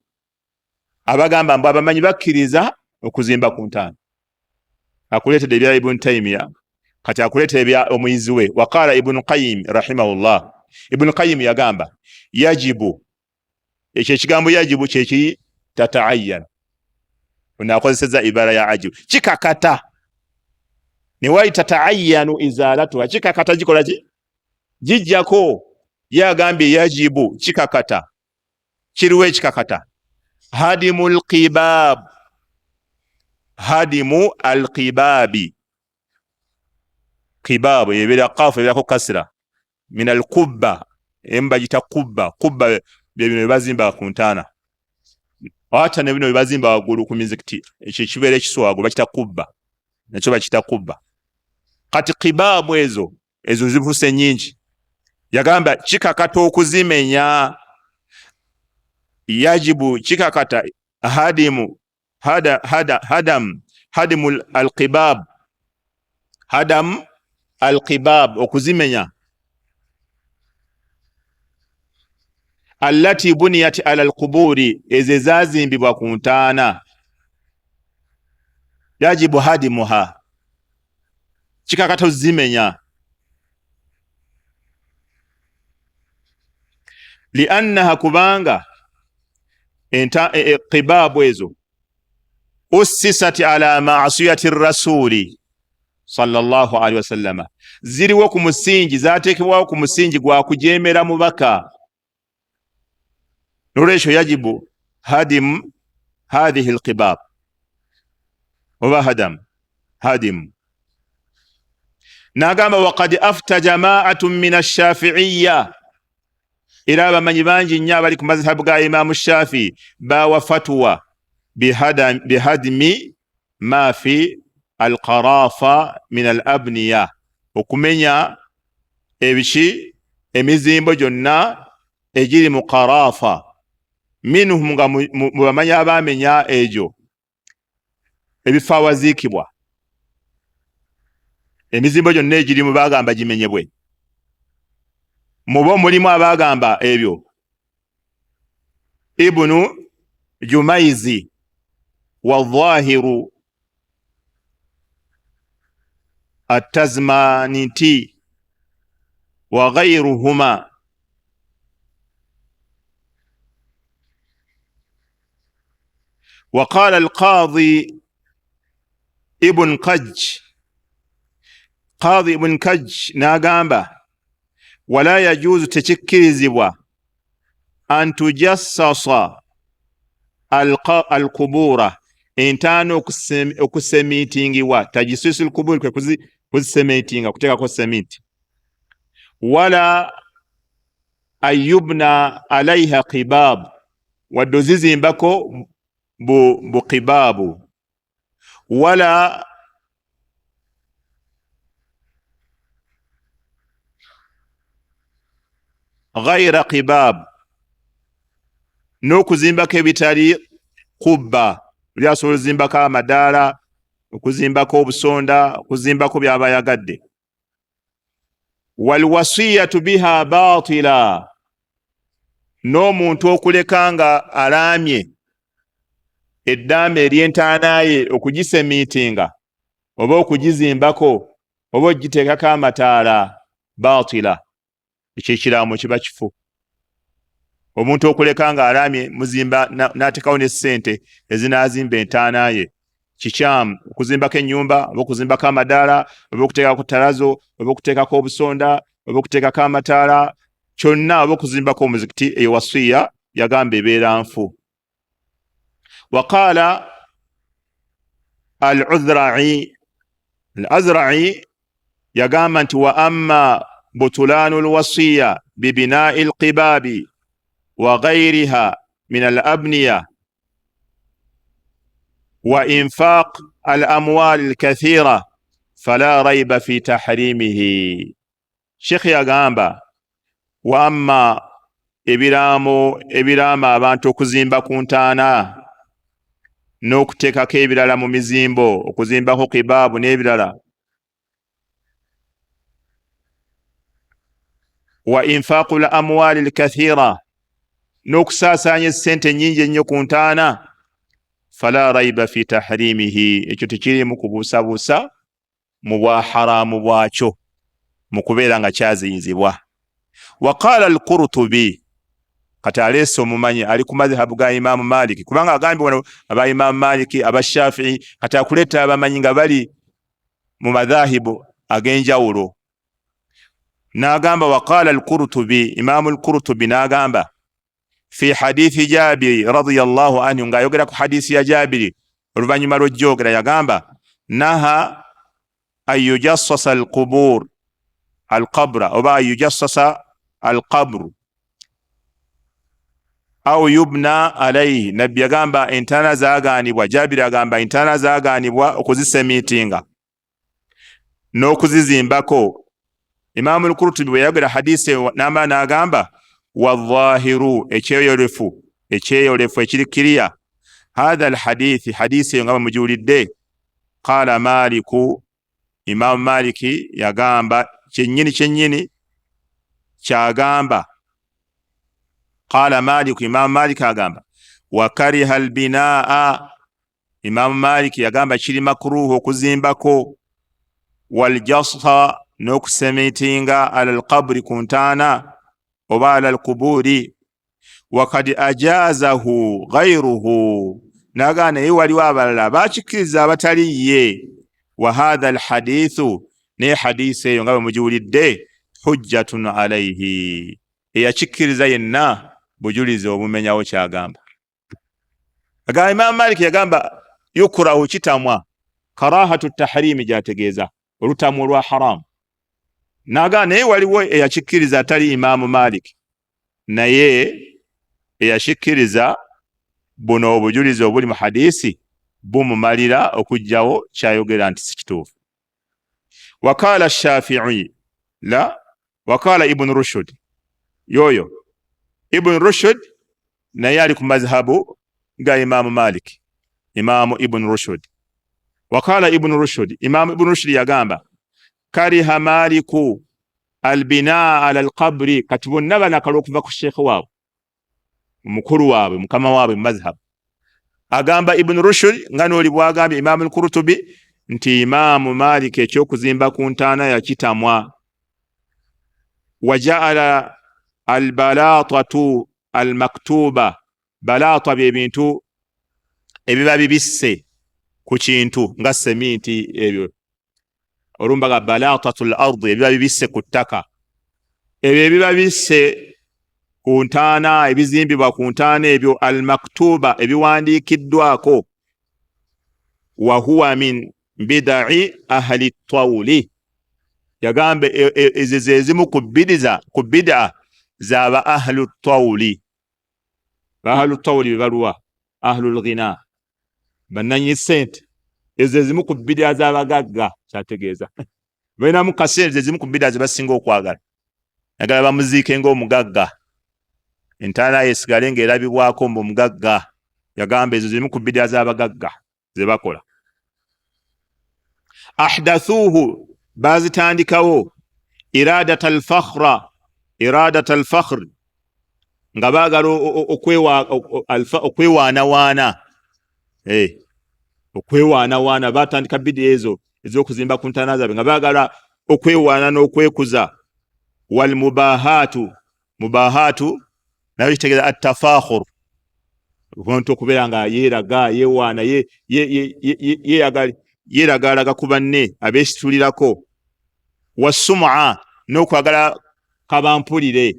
abagamba mbu abamanyi bakkiriza okuzimba ku ntaana. Akuleetedde ebya Ibn Taymiyyah, kati akuleetedde ebya omuyizi we. Waqala Ibn Qayyim rahimahullah, Ibn Qayyim yagamba yajibu, ekyo ekigambo yajibu kyekiri tata'ayyan, onaakozeseza ibara ya ajibu, kikakata. Newayi tata'ayyanu izalatuha, kikakata gikola ki? Gijjako. Yagambye yajibu, kikakata. Kiriwo ekikakata? Hadimu al-qibab, hadimu al-qibabi. Qibabu yebera qafu yebera ko kasra min al-qubba, emba jita qubba. Qubba bye bazimba ku ntaana, ate ne bino bazimba waggulu ku mizikiti, ekyo kibeera ekiswago bakita qubba, nakyo bakita qubba. Kati qibabu ezo zivuse nyingi. Yagamba kikakata okuzimenya. Yajibu, kikakata, hadimu hadimu al-qibab, hadam al-qibab, okuzimenya. Allati buniyat ala al-quburi, eze zazimbibwa ku ntaana. Yajibu hadimuha, kikakata ozimenya. Liannaha, kubanga qibabu ezo ussisat ala ma'asiyati rasuli sallallahu alaihi wasallama, ziriwo ku musingi, zateekebwawo ku musingi gwa kujeemera mubaka. Nolwekyo yajibu hadim hadhihi alqibab, oba hadim. N'agamba waqad afta jama'atun min ash-shafi'iyya, era abamanyi bangi nnyo abali ku mazhabu ga Imaamu Shafii bawa fatwa bihadmi ma fi alqarafa min alabniya, okumenya ebiki, emizimbo gyonna egiri mu qarafa. Minhum, nga mu bamanyi abamenya egyo ebifo awaziikibwa, emizimbo gyonna egiri mu bagamba gimenyebwe. Mubo mulimu abagamba ebyo Ibnu Jumaizi wa Dhahiru at-Tazmaniti wa ghayruhuma. وقال القاضي ابن قج، قاضي ابن قج ناغامبا wala yajuzu, tekikkirizibwa an tujassasa al-qubura, entaano okusemitingibwa. Tajisisu al-qubur kwe kuzisemitinga, kuteekako semiti. Wala ayubna alaiha qibab, wadde ozizimbako bu qibabu, wala ghaira qibab, n'okuzimbako ebitali kubba, buli asobola ozimbako amadaala, okuzimbako obusonda, okuzimbako byabayagadde. Walwasiyatu biha batila, n'omuntu okuleka nga alaamye eddaame ery'entaanaye okugisemiitinga oba okugizimbako oba okugiteekako amataala, batila, ekyo ekiraamo kiba kifu. Omuntu okuleka nga alaamye muzimba n'ateekawo ne ssente ezinaazimba entaanaye, kikyamu. Okuzimbako ennyumba oba okuzimbako amadaala oba okuteekako tarazo oba okuteekako obusonda oba okuteekako amataala, kyonna oba okuzimbako omuzikiti, eyo wasiya yagamba ebeera nfu. Waqaala al-Azra'i yagamba nti wa amma butulanu lwasiya bibinai lqibabi wa ghayriha min al-abniya wa infaq al-amwal al-kathira fala rayba fi tahrimihi. Sheikh yagamba wa amma ebiraama abantu okuzimba ku ntaana n'okuteekako ebirala mu mizimbo, okuzimbako qibaabu n'ebirala, wa infaqul amwali al-kathira, n'okusaasaanya essente ennyingi ennyo ku ntaana, fala rayba fi tahrimihi, ekyo tekirimu kubuusabuusa mu bwa haraamu bwakyo, mu kubeera nga kyaziyinzibwa. Waqaala al-Qurtubi, kati aleese omumanyi ali ku madhhabu ga Imaamu Maliki, kubanga agambye wano aba Imaamu Maliki, aba Shafi'i, kati akuleeta abamanyi nga bali mu madhahibu ag'enjawulo. N'agamba waqaala al-Qurtubi, Imaamu al-Qurtubi n'agamba fi hadithi Jabiri radiyallahu anhu, ng'ayogera ku hadisi ya Jabiri oluvannyuma lw'ojjogera, yagamba naha an yujassasa al-qubur al-qabra oba an yujassasa al-qabru au yubna alayhi. Nabbi yagamba entaana zaaganibwa, Jabiri agamba entaana zaaganibwa okuzisemiitinga n'okuzizimbako. Imaamu al-Qurtubi bwe yayogera hadisi n'amala n'agamba wadhahiru, ekyeyolefu ekiri kiriya, hadha al-hadithi, hadisi eyo nga bwe mugiwulidde, qaala Maliku, Imaamu Maliki yagamba kyennyini kyagamba. Qaala Maliku, Imaamu Maliki agamba wa kariha al-binaa, Imaamu Maliki yagamba kiri makruhu okuzimbako, wal jassa, n'okusemiitinga ala al-qabri ku ntaana oba ala al-quburi, wa kad ajazahu ghayruhu, naga naye waliwo abalala bakikkiriza abatali ye. Wa hadha al-hadithu, ne hadisi eyo nga bwe mugiwulidde, hujjatun alayhi, eyakikkiriza yenna bujulizi obumenyawo kyagamba. Agamba Imaamu Maliki yagamba yukrahu, kitamwa, karahatu tahrimi gyategeeza olutamu olwa haramu. Naga naye waliwo eyakikkiriza atali Imaamu Maliki, naye eyakikkiriza buno obujulizi obuli mu hadisi bumumalira okujjawo kyayogera nti si kituufu. Waqaala Shafi'i la waqaala Ibn Rushd, yoyo Ibn Rushd naye ali ku mazhabu ga Imaamu Maliki, Imaamu Ibn Rushd. Waqaala Ibn Rushd, Imaamu Ibn Rushd yagamba kariha Maliku albinaa ala alqabri, kati bonna banakala okuva ku sheekh waabwe, mukulu waabwe, mukama waabwe mu mazhabu. Agamba Ibn Rushd nga n'oli bwagambye Imaamu al-Qurtubi nti Imaamu Maliki ekyokuzimba ku ntaana yakitamwa. Wajaala albalatatu almaktuba, balata bye bintu ebiba bibisse ku kintu nga seminti, ebyo olumbaga balatatu al-ardi, ebiba bibisse ku ttaka, ebyo ebiba bisse ku ntaana, ebizimbibwa ku ntaana ebyo, almaktuba, ebiwandiikiddwako. Wa huwa min bidai ahli tawli, yagamba ezo ezimu ku bid'a zaba ahlu tawli. Ahlu tawli baluwa ahlu ghina bananyi sente. Ezo zimu ku bidia z'abagagga kyategeeza. Balina mu kaseera zimu ku bidia zibasinga okwagala. Yagala bamuziike ng'omugagga. Entaana yesigale ng'erabibwako omugagga. Yagamba ezo zimu ku bidia z'abagagga ze bakola. Ahdathuhu bazitandikawo iradat al-fakhr nga baagala okwewaanawaana. Okwewaanawaana batandika bidia ezo ez'okuzimba ku ntaana zaabwe nga baagala okwewaana n'okwekuza. Wal mubahatu nayo kitegeeza at-tafakhur. Omuntu okubeera nga yeeraga yeewaana yeeragalaga ku banne abeesitulirako. Wasum'a n'okwagala kabampulire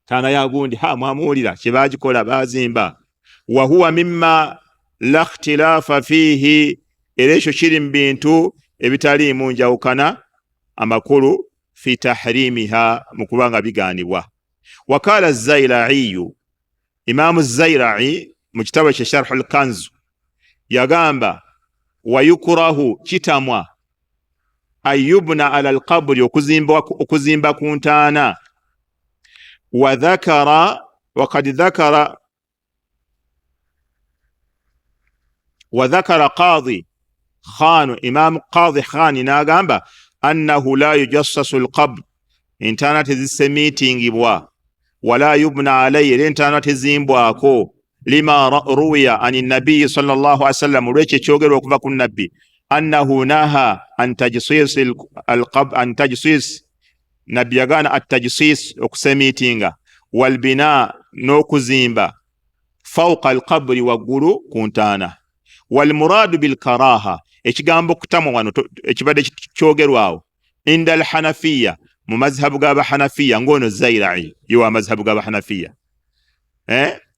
taana ya gundi mwamuwulira kye baagikola baazimba. Wa huwa mimma la ikhtilaafa fiihi, era ekyo kiri mu bintu ebitaliimu njawukana amakulu fi tahrimiha mu kuba nga bigaanibwa. Wakaala az-Zaira'i, Imaamu az-Zaira'i mu kitabo kye Sharhul Kanz yagamba wayukurahu kitamwa ayubna ala al-qabri okuzimba ku ntaana. وذكر قاضي خان إمام قاضي خان ناغامبا أنه لا يجسس القبر انتانا تزيسميتينغ بوا ولا يبنى عليه انتانا تزيمبواكو لما روي عن النبي صلى الله عليه وسلم وليش تشوغر وكفاك النبي أنه نهى عن تجسيس القبر عن تجسيس نبيغان التجسيس وكسميتينغ والبناء نوكو زيمبا فوق القبر وقلو كنتانا. والمراد بالكراهة ekigambo kutamwa wano ekibadde kyogerwawo inda al-Hanafiya mu mazhabu g'aba Hanafiya ngono Zaira'i yo amazhabu g'aba Hanafiya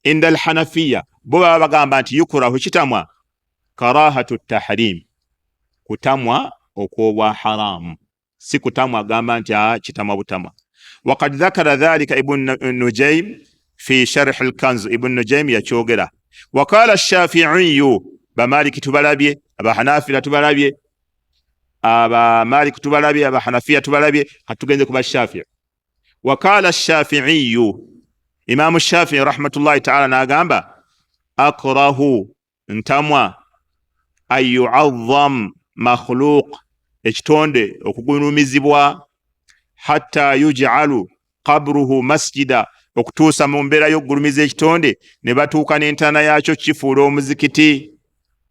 inda al-Hanafiya bo baba bagamba nti yukurahu kitamwa karahatu tahrim kutamwa okwobwa haramu si kutamwa gamba nti kitamwa butamwa. وقد ذكر ذلك ابن نجيم في شرح الكنز. ابن نجيم يچوغرا. وقال الشافعي بمالك تبالابيه aba Hanafiya tubalabye aba Malik tubalabye aba Hanafiya tubalabye hatugenze kuba Shafi'i. Wakala Shafi'i, Imam Shafi'i rahmatullahi ta'ala nagamba akrahu ntamwa ayu'azzam makhluq ekitonde okugulumizibwa hatta yuj'alu qabruhu masjida okutuusa mu mbeera y'okugulumiza ekitonde ne batuuka n'entaana yakyo kifuula omuzikiti.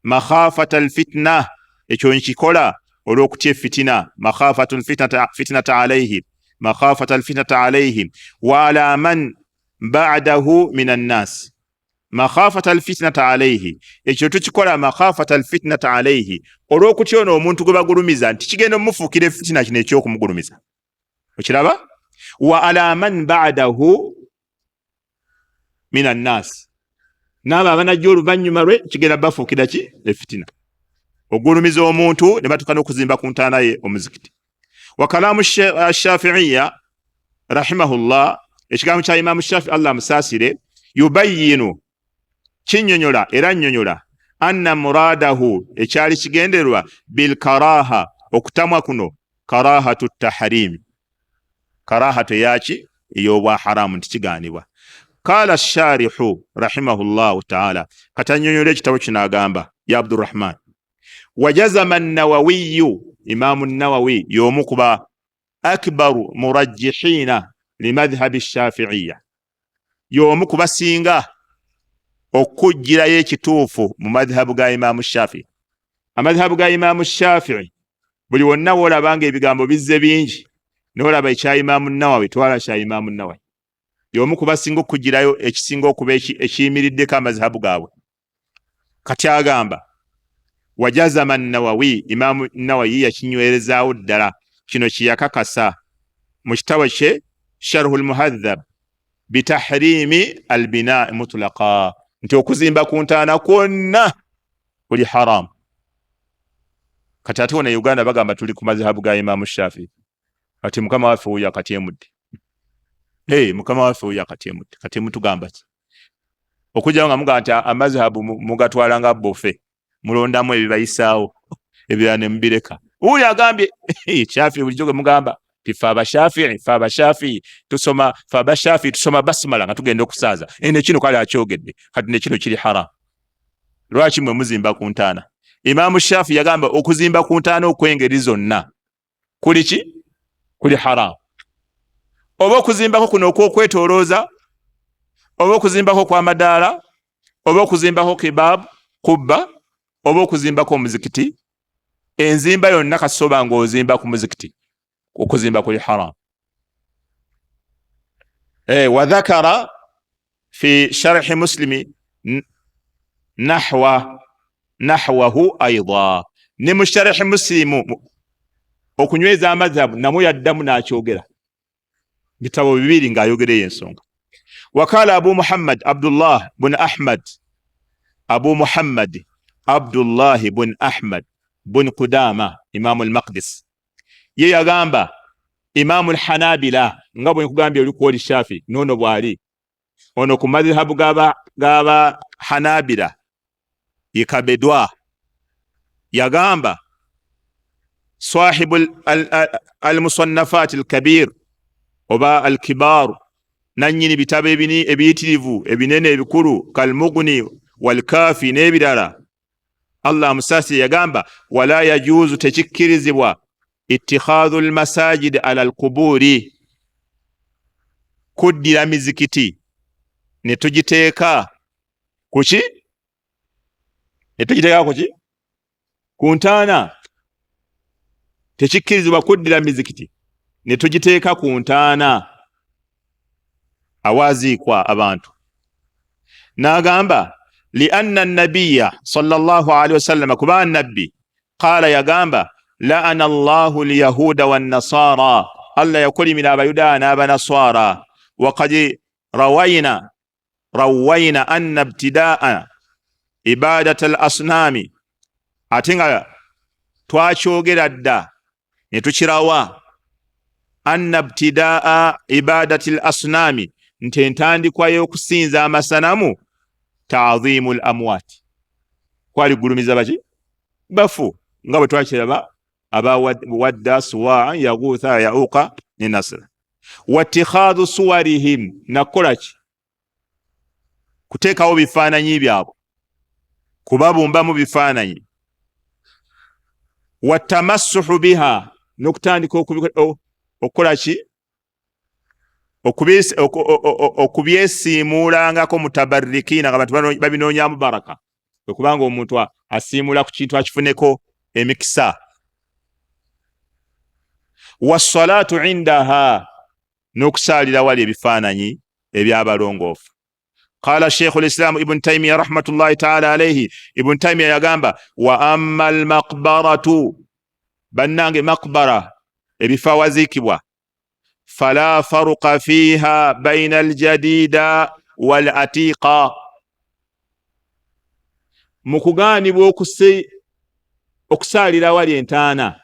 Makhafata alfitna ekyo nkikola olw'okutya efitina. Makhafata alfitnata alayhi makhafata alfitnata alayhim wa ala man ba'dahu minan nas. Makhafata alfitnata alayhi ekyo tukikola makhafata alfitnata alayhi olw'okutya ono omuntu gwe bagulumiza nti kigenda omufuukira efitina kino ekyokumugulumiza. Okiraba? Wa ala man ba'dahu minan nas, n'abo abanajja oluvannyuma lwe kigenda bafuukira ki efitina ogulumiza omuntu ne batuuka n'okuzimba ku ntaana ye omuzikiti. Wa kalaamu Shafi'iyya rahimahullah, ekigambo kya Imaamu Shafi'i Allah musaasire, yubayyinu kinnyonnyola era nnyonnyola anna muradahu ekyali kigenderwa bil karaha okutamwa kuno karahatu tahrim, karahatu yaki ey'obwa haramu nti kigaanibwa. Qala ash-sharihu rahimahullahu ta'ala, katanyonyole ekitabo kino agamba ya Abdurrahman, wajazama an-Nawawi, Imaamu an-Nawawi y'omu kuba akbaru murajjihina li madhhabi ash-Shafi'iyya, y'omu kuba singa okujjirayo ekituufu mu madhhabu ga Imaamu Shafi'i. Amadhhabu ga Imaamu Shafi'i buli wonna wolabanga ebigambo bizze bingi n'olaba ekya Imaamu an-Nawawi twala kya Imaamu an-Nawawi y'omu kuba singa okujjirayo ekisinga okuba ekiyimiriddeko amazhabu gaabwe. Kati agamba wajazama an-Nawawi, Imaamu an-Nawawi yakinywerezaawo ddala kino kiyakakasa mu kitabo kye Sharhul Muhadhab bitahrimi al-binaa mutlaqa, nti okuzimba ku ntaana kwonna kuli haram. Kati ate wano Uganda bagamba tuli ku mazhabu ga Imaamu Shafi'i, kati mukama waffe wuyo akatyemudde. mukama waffe oyo akatemu tugamba ki okujja nga muga nti amazhabu mugatwala nga bofe mulondamu ebibayisaawo ebirala ne mubireka. Uyo agambye Shafii bulijjo mugamba tife abashafii tusoma basmala nga tugenda okusaaza nekino kale akyogedde kati nekino kiri haram. Lwaki mwe muzimba ku ntaana? Imaamu Shafii yagamba okuzimba ku ntaana okwengeri zonna kuli ki? Kuli haram. Oba okuzimbako kuno okwokwetolooza, oba okuzimbako kwa madaala, oba okuzimbako kebab kubba, oba okuzimbako omuzikiti, enzimba yonna kasoba nga ozimba ku muzikiti okuzimba kuli haram. Wa dhakara fi sharhi Muslimi nahwahu aidha, ne mu sharhi Muslimu okunyweza amadhabu namu yaddamu n'akyogera bitabo bibiri ng'ayogera ensonga. Wakala Abu Muhammad Abdullah bin Ahmad, Abu Muhammad Abdullah bin Ahmad bin Qudama Imam al-Maqdis ye yagamba Imam al-Hanabila nga bwe nkugambye oli kwoli Shafi nono bwali ono ku madhhabu gaba Hanabila yekabedwa yagamba sahibu al-musannafat al-kabir oba al-kibar nanyini bitabo ebiyitirivu ebinene ebikulu kalmughni wal-kafi n'ebirala Allah musasi yagamba wala yajuzu tekikkirizibwa ittikhadhu al-masajid ala al-quburi kuddira mizikiti ne tugiteeka kuki? Ne tugiteeka kuki? Ku ntaana. Tekikkirizibwa kuddira mizikiti ne tugiteeka ku ntaana awaziikwa abantu. N'agamba lianna an-nabiyya sallallahu alayhi wasallam kuba nabbi qala yagamba la'ana Allahu al-yahuda wan-nasara, Allah yakulimira abayuda n'abanaswara. Wa qad rawayna anna ibtida'a ibadat al-asnami, ate nga twakyogera dda ne tukirawa anna ibtida'a ibadati al-asnami, nti entandikwa y'okusinza amasanamu ta'dhimu al-amwat, kwali gulumiza baki? Bafu, nga bwe twakiraba aba wadda suwa yaghutha yauqa ne nasra. Wattikhadhu suwarihim, nakolaki? Kuteekawo bifaananyi byabwe, kubabumba mu bifaananyi. Watamassuhu biha, n'okutandika okukolaki? Okubyesiimuulangako mutabarrikiina nga bantu babinoonyaamu baraka, okubanga omuntu asiimula ku kintu akifuneko emikisa. Wassalatu indaha, n'okusaalira wali ebifaananyi ebyabalongoofu. Qala Shaykh al-Islam Ibn Taymiyyah rahmatullahi ta'ala alayhi, Ibn Taymiyyah yagamba wa amma al-maqbaratu, bannange maqbara ebifa waziikibwa, fala faruqa fiha bayna al-jadida wal-atiqa, mukugaanibwa okusaalira wali entaana.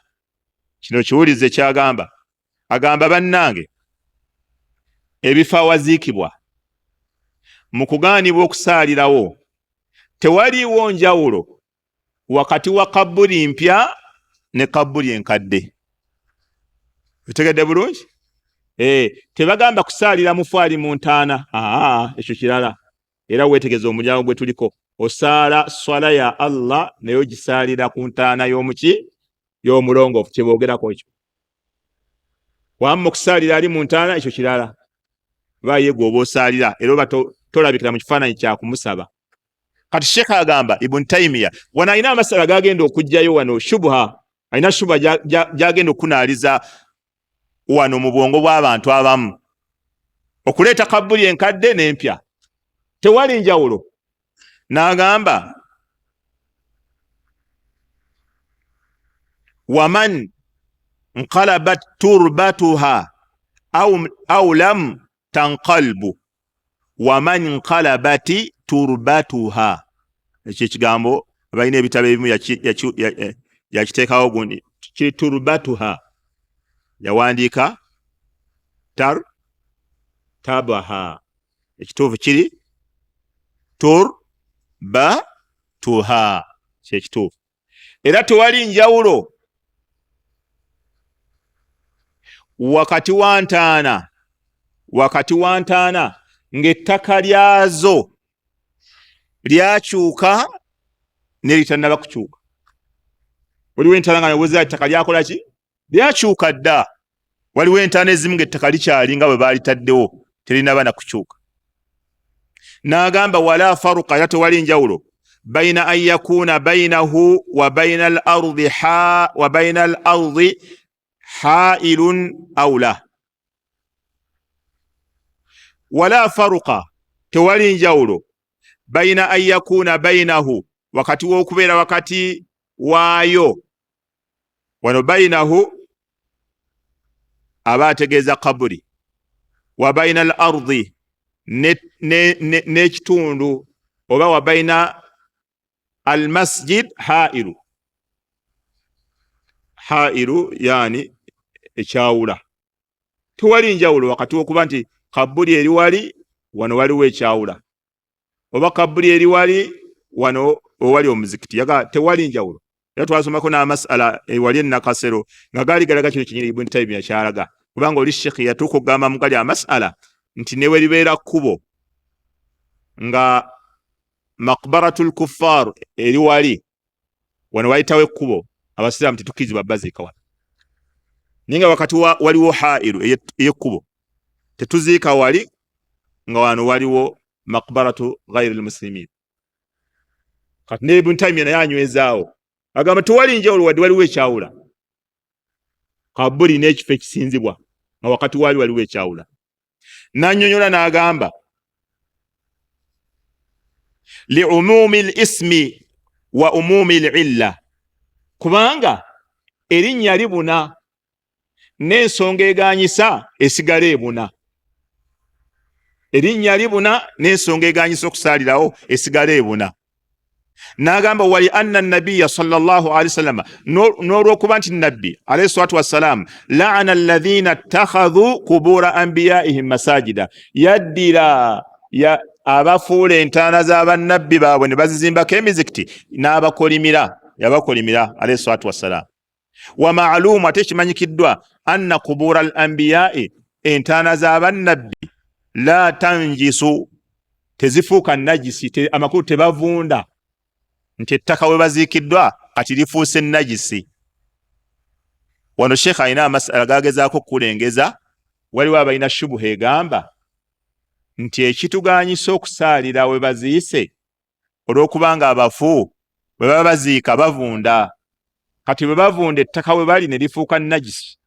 Kino kiwulize kyagamba, agamba bannange ebifa waziikibwa mukugaanibwa okusaalirawo tewaliiwo njawulo wakati wa kabuli mpya ne kabuli enkadde. Bitegedde bulungi? Tebagamba kusaalira mufaali mu ntaana, ekyo kirala. Era weetegeza omulyango gwe tuliko, osaala swala ya Allah naye ogisaalira ku ntaana y'omuki? Y'omulongoofu, kyeboogerako ekyo. Wamma okusaalira ali mu ntaana, ekyo kirala. Baye gwe oba osaalira era oba tolabikira mu kifaananyi kya kumusaba. Kati Sheikh agamba Ibn Taymiyyah wano alina amasala gagenda okujjayo wano, shubha, alina shubha gyagenda okunaaliza wano mu bwongo bw'abantu abamu, okuleeta kabuli enkadde n'empya, tewali njawulo. N'agamba waman nqalabat turbatuha aw lam tanqalbu waman nqalabati turbatuha. Ekyo ekigambo balina ebitabo ebimu yakiteekawo gundi kiri turbatuha, yawandiika tabaha ekituufu kiri turbatuha kyekituufu. Era tewali njawulo wakati wa ntaana ng'ettaka lyazo lyakyuka neritannaba kukyuka. Waliwo entaana nga neweza ettaka lyakola ki? Lyakyuka dda. Waliwo entaana ezimu ng'ettaka likyali nga bwe baalitaddewo terinaba na kukyuka. N'agamba wala faruqa, era tewali njawulo baina an yakuna bainahu wa baina al-ardi hailun aw la. Wala faruqa, tewali njawulo baina an yakuna bainahu, wakati w'okubeera wakati waayo. Wano bainahu aba ategeeza kaburi, wa baina al-ardi n'ekitundu, oba wa baina al-masjid hairu yani ekyawula. Tewali njawulo wakati w'okuba nti kaburi eri wali, wano waliwo ekyawula, oba kaburi eri wali, wano owali omuzikiti. Tewali njawulo. Era twasomako n'amasala ewali enakasero nga gaali galaga kino kinyiri Ibn Taymiyyah kyalaga, kubanga oli Sheikh yatuuka okugamba mu gali amasala nti newe libeera kkubo nga maqbaratul kuffar eri wali, wano wayitawo ekkubo, abasiraamu tetukirizibwa baziika wano. Ninga wakati waliwo hairu ey'ekkubo, tetuziika wali nga wano waliwo maqbaratu ghayril muslimin. Kati ne Ibn Taymiyyah naye anywezaawo agamba tewali njawulo wadde waliwo ekyawula kaburi n'ekifo ekisinzibwa nga wakati wali waliwo ekyawula. N'annyonnyola n'agamba li'umumi al-ismi wa umumi al-illa, kubanga erinnya libuna n'ensonga eganyisa esigala ebuna. Erinnya libuna n'ensonga eganyisa okusaalirawo esigala ebuna. N'agamba wali anna nabiyya sallallahu alayhi wasallam, n'olwokuba nti nabbi alayhi salatu wassalam la'ana alladhina ittakhadhu qubura anbiya'ihim masajida, yaddira abafuula entaana z'abannabbi baabwe ne bazizimbako emizikiti n'abakolimira, yabakolimira alayhi salatu wassalam. Wa ma'lumu, ate kimanyikiddwa anna qubura al-anbiya'i, entaana z'abannabbi la tanjisu, tezifuuka najisi, amakulu tebavunda, nti ettaka we baziikiddwa kati lifuuse najisi. Wano Sheikh alina amasala gagezaako okulengeza. Waliwo abalina shubuha egamba nti ekituganyisa okusaalira we baziise olw'okubanga abafu bwe baba baziika bavunda, kati bwe bavunda ettaka we bali ne lifuuka najisi,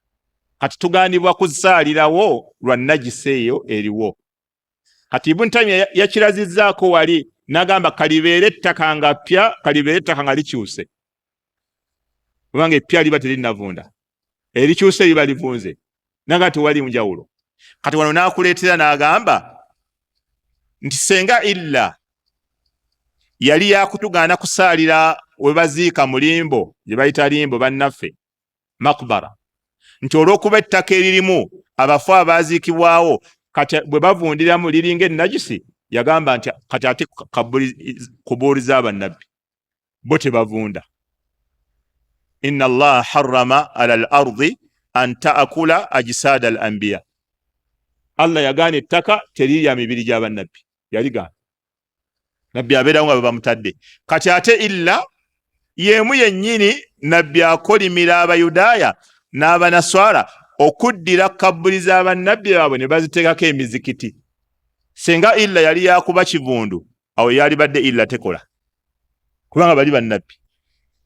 kati tugaanibwa kuzaalirawo lwa najisi eyo eriwo. Kati Ibn Taymiyyah yakirazizzaako wali n'agamba kalibeere ettaka nga ppya, kalibeere ettaka nga likyuse, kubanga eppya liba terinavunda, erikyuse liba livunze, naga tewali njawulo. Kati wano n'akuleetera n'agamba nti senga illa yali yakutugaana kusaalira we baziika mu limbo, gye bayita limbo bannaffe, makbara, nti olw'okuba ettaka eririmu abafu abaziikibwawo kati bwe bavundiramu liringa ennajisi, yagamba nti kati ate kuburi z'abannabbi bo tebavunda. Inna Allaha harrama ala al-ardi an ta'kula ajsada al-anbiya, Allah yagaana ettaka terirya mibiri gy'abannabbi, yaligaana. Nabbi abeerawo nga bwe bamutadde. Kati ate illa yemu yennyini nabbi akolimira Abayudaaya n'Abanaswara okuddira kabuli z'abannabbi baabwe ne baziteekako emizikiti. Senga illa yali yakuba kivundu, awo yali badde illa tekola, kubanga bali bannabbi.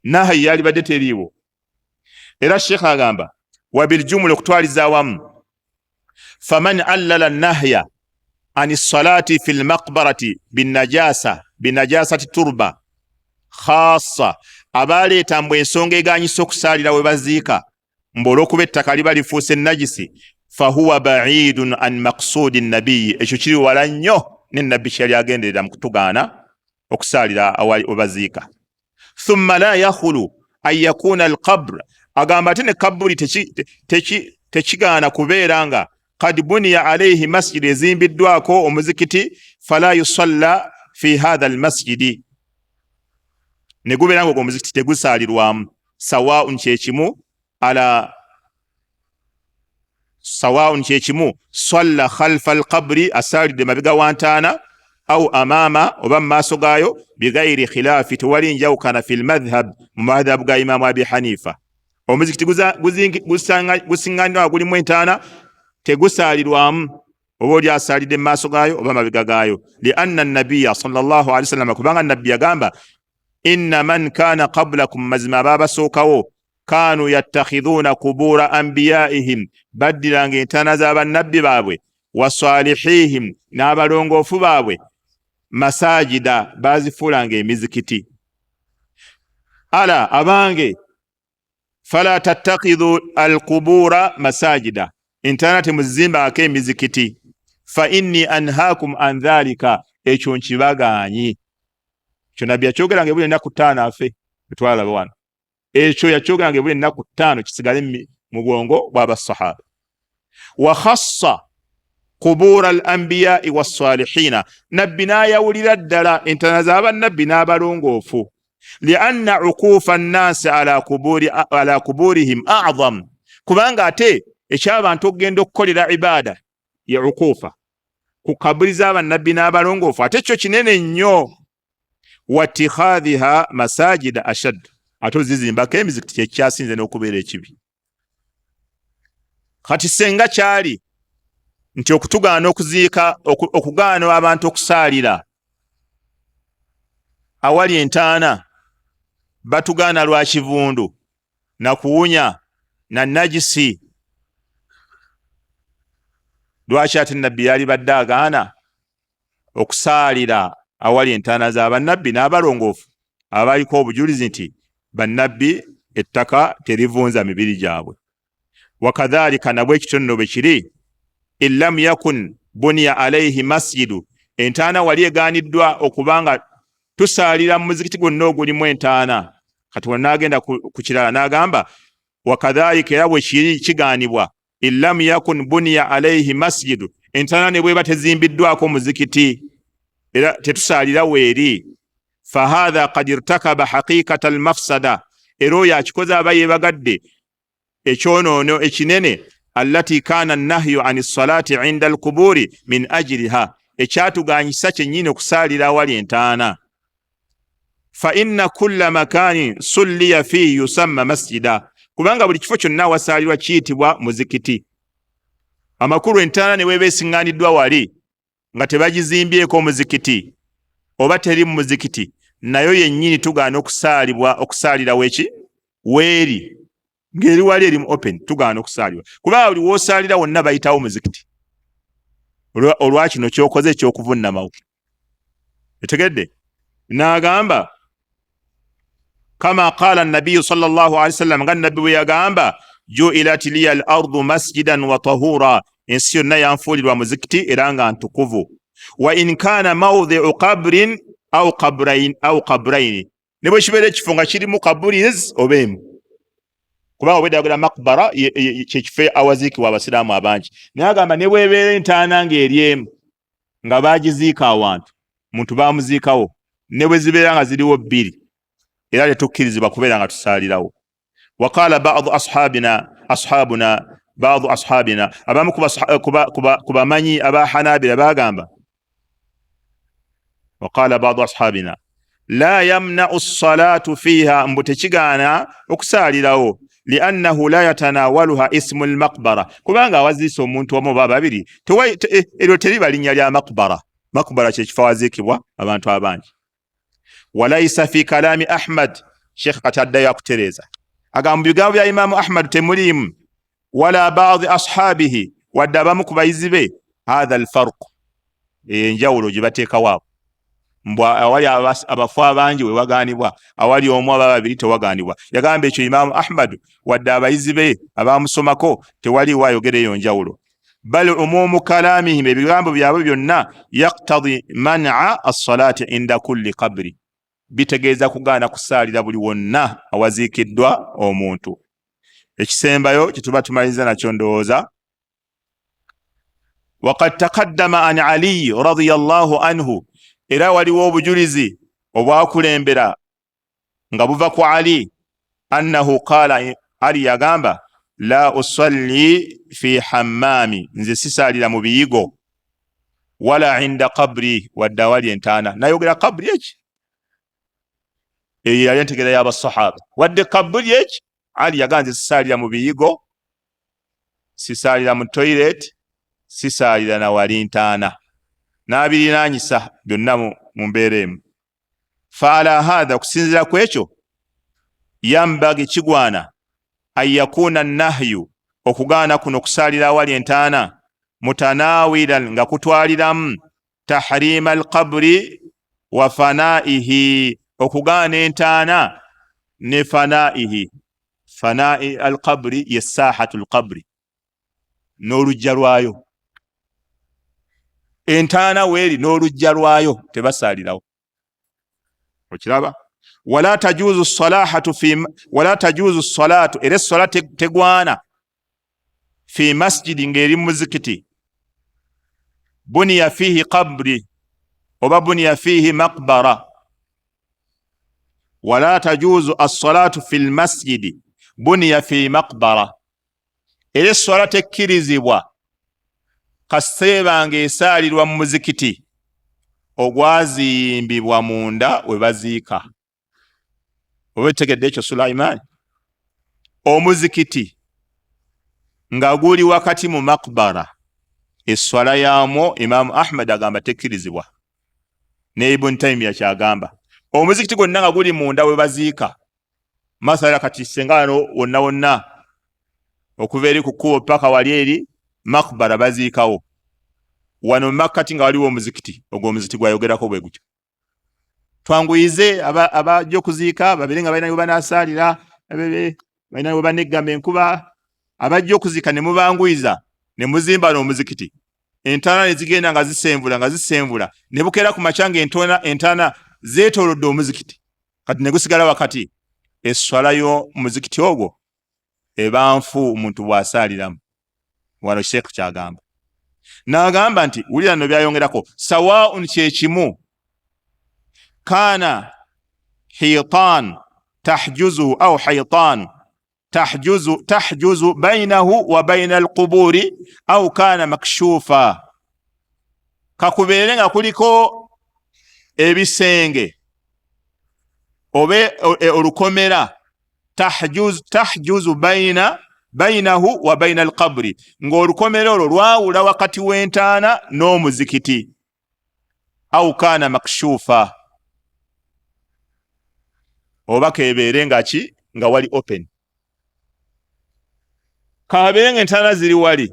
Nahayi yali badde teriiwo. Era Sheikh agamba wabil jumla, okutwaliza awamu, faman allala nahya ani salati fil maqbarati binajasati turba khassa, abaleeta mbwe ensonga eganyisa okusaalira we baziika olw'okuba ettaka liba lifuuse najisi, fahuwa ba'idun an maqsudi nabiyyi, ekyo kiri wala nnyo ne nabbi kyali agenderera mu kutugaana okusaalira awali we baziika. Thumma la yakhulu an yakuna al-qabr, agamba ate ne kabuli tekigaana kubeera nga qad buniya alayhi masjid ezimbiddwako omuzikiti fala yusalla fi hadha almasjidi ne gubeera nga omuzikiti tegusaalirwamu sawaun kyekimu salla khalfa alqabri asaalidde mabega wantaana au amama oba maaso gaayo bighairi khilafi tewali njawukana fi lmadhhab mu madhhabu ga imamu abi hanifa omuzikiti gusiŋŋanirwa gulimu entaana tegusaalirwamu oba oli asaalidde mu maaso gaayo oba mabega gaayo lianna nabiya sallallahu alaihi wasallam kubanga nabbi yagamba inna man kana qablakum mazima ababasookawo kanu yattakhidhuna qubura anbiyaihim baddiranga entaana z'abannabbi baabwe wa salihihim n'abalongoofu baabwe masajida bazifuulanga emizikiti ala abange fala tattakhidhu alqubura masajida entaana temuzizimbako emizikiti fa inni anhaakum an dhalika ekyo nkibagaanyi ekyo nabbi yakyogeranga ebuli ennaku 5 afe etwalaba wano ekyo yakyogeranga ebuli ennaku 5 kisigale mu bwongo bw'abasahaba wa khassa qubura al-anbiya'i was-salihina nabbi n'ayawulira ddala entaana z'abannabbi n'abalongoofu lianna ukufa an-nasi ala kuburihim a'zam kubanga ate ekyabantu okugenda okukolera ibaada ya ukufa ku kaburi z'abannabbi n'abalongoofu ate kyo kinene nnyo watikhadhiha masajida ashad ate ozizimbako emizikiti kyekyasinze n'okubeera ekibi kati senga kyali nti okutugaana okuziika okugaana abantu okusaalira awali entaana batugaana lwa kivundu na kuwunya na najisi lwaki ate nabbi yali badde agaana okusaalira awali entaana z'abannabbi n'abalongoofu abaliko obujulizi nti bannabbi ettaka terivunza mibiri gyabwe wakadhalika nabwe ekitono bwe kiri illam yakun buniya alayhi masjidu entaana wali egaaniddwa okubanga tusaalira mu muzikiti gwonna ogulimu entaana kati wanaagenda ku kirala n'agamba wakadhalika era bwe kiri kigaanibwa illam yakun buniya alayhi masjidu entaana ne bweba tezimbiddwako muzikiti era tetusaalira weeri fahadha qad irtakaba haqiqata almafsada era oyo akikoze aba yeebagadde ekyonoono ekinene allati kana annahyu ani salati inda alquburi min ajliha ekyatuganyisa kyennyini okusaalira awali entaana fa inna kulla makani sulliya fihi yusamma masjida kubanga buli kifo kyonna awasaalirwa kiyitibwa muzikiti amakulu entaana ne weeba esiŋŋaaniddwa wali nga tebagizimbyeko omuzikiti oba teri mu muzikiti nayo yennyini tugaana okusaalira weki weeri ng'eri wali eri mu open tugaana okusaalirwa kubanga buli woosaalira wonna bayitawo muzikiti olwakino kyokoze ekyokuvunnamawo etegedde n'agamba kama qaala nabiyu sallallahu alaihi wasallam nga nabbi bwe yagamba ju'ilat liya al-ardu masjidan wa tahura ensi yonna yanfuulirwa muzikiti era nga ntukuvu wa in kana mawdhi'u qabrin aw qabrayn ne bwe kibeera ekifo nga kirimu kaburis oba emu kubanga obwedda yagera makbara kyekifo awaziikibwa abasiraamu abangi naye agamba ne bwebeera entaana ng'eri emu nga baagiziika awantu muntu baamuziikawo ne bwe zibeera nga ziriwo bbiri era tetukkirizibwa kubeera nga tusaalirawo waqala ba'du ashabina abamu ku bamanyi aba hanabila bagamba waqala ba'du ashabina la yamna'u as-salatu fiha mbu tekigaana okusaalirawo liannahu la yatanawaluha ismu al-maqbara kubanga awaziisa omuntu omu oba babiri eryo teriba linnya lya makbara kyekifo awaziikibwa abantu abangi walayisa fi kalami ahmad sheikh kati addayo akutereeza agamba bigambo bya imamu ahmad temulimu wala ba'di ashabihi wadde abamu ku bayizi be hatha alfarq enjawulo gye bateekawo mbwa awali abafu abangi we wagaanibwa awali omu aba babiri tewagaanibwa yagamba ekyo imamu ahmad wadde abayizi be abamusomako tewaliwo ayogereyo njawulo bal umumu kalamihim ebigambo byabwe byonna yaqtadi man'a as-salati inda kulli qabri bitegeeza kugaana kusaalira buli wonna awaziikiddwa omuntu ekisembayo kituba tumaliriza nakyo ndowooza وقد تقدم عن علي رضي الله عنه era waliwo obujulizi obwakulembera nga buva ku Ali annahu qala Ali yagamba la usalli fi hammami nze sisalira mu biyigo wala inda qabri wadda wali entaana nayogera qabri eki eyo yali entegera y'abasahaba wadde qabri eki Ali yaganze sisalira mu biyigo sisalira mu toilet sisalira na wali ntaana n'abirinanyisa byonna mu mbeera emu faala hadha okusinzira ku ekyo yambagi kigwana ayakuna nahyu okugaana kuno kusalira awali entaana mutanawiran nga kutwaliramu tahrima alqabri wa fanaihi okugaana entaana ne fanaihi fanai alqabri yesahatu alqabri n'olujja lwayo entaana weeri n'olujja lwayo tebasalirawo okiraba wala tajuzu salatu era essola tegwana fi masjidi ng'eri muzikiti buniya fihi qabri oba buniya fihi maqbara wala tajuzu as-salatu fi lmasjidi buniya fi maqbara era essola tekkirizibwa kaseeba ng'esaalirwa mu muzikiti ogwazimbibwa munda we baziika oba tegedde ekyo Sulaiman omuzikiti nga guli wakati mu makbara eswala yaamwo Imam Ahmad agamba tekkirizibwa ne Ibn Taymiyyah kyagamba omuzikiti gwonna nga guli munda we baziika masala kati sengano wonna wonna okuva eri ku kkubo paka wali eri makbara baziikawo wano makati nga waliwo omuzikiti ogwo omuzikiti gwayogerako bwe gutyo twanguyize abajja okuziika babere nga balina we banaasalira balina we baneggamba enkuba abajja okuziika ne mubanguyiza ne muzimba n'omuzikiti entaana ne zigenda nga zisenvula ne bukeera ku makya entaana zeetoolodde omuzikiti kati ne gusigala wakati esswala y'omuzikiti ogwo eba nfu omuntu bw'asaaliramu wano Sheikh kyagamba n'agamba nti wulira nno byayongerako sawaun kyekimu kana hitan tahjuzu au haytan tahjuzu bainahu wa baina alquburi au kana makshufa kakubeere nga kuliko ebisenge obe olukomera tahjuzu bainahu wa baina alqabri ng'olukomera olwo lwawula wakati w'entaana n'omuzikiti au kana makshufa oba kebeere nga wali open kabeere nga entaana ziri wali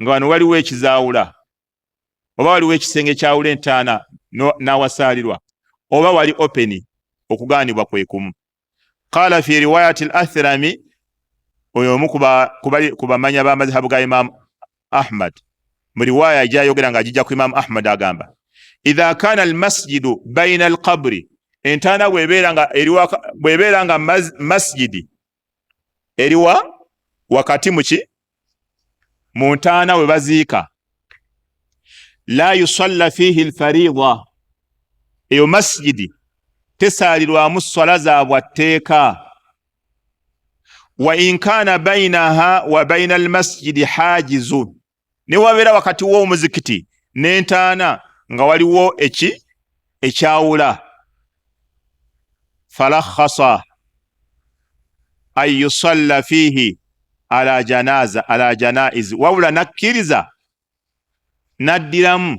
nga wano waliwo ekizaawula oba waliwo ekisenge kyawula entaana n'awasaalirwa oba wali open okugaanibwa kwe kumu qala fi riwayati al-Athrami oyo omu ku bamanya b'amazhabu ga Imam Ahmad mu riwaya gyayogera nga agijja ku Imam Ahmad agamba idha kana almasjidu baina alqabri entaana bw'ebeera nga masjidi eriwa wakati muki mu ntaana we baziika la yusalla fihi alfaridha eyo masjidi tesaalirwamu swala za bwatteeka wa in kana bainaha wa baina almasjidi hajizun ne wabeera wakati w'omuzikiti n'entaana nga waliwo ekyawula falakhasa an yusalla fihi ala janaiz wawula nakkiriza naddiramu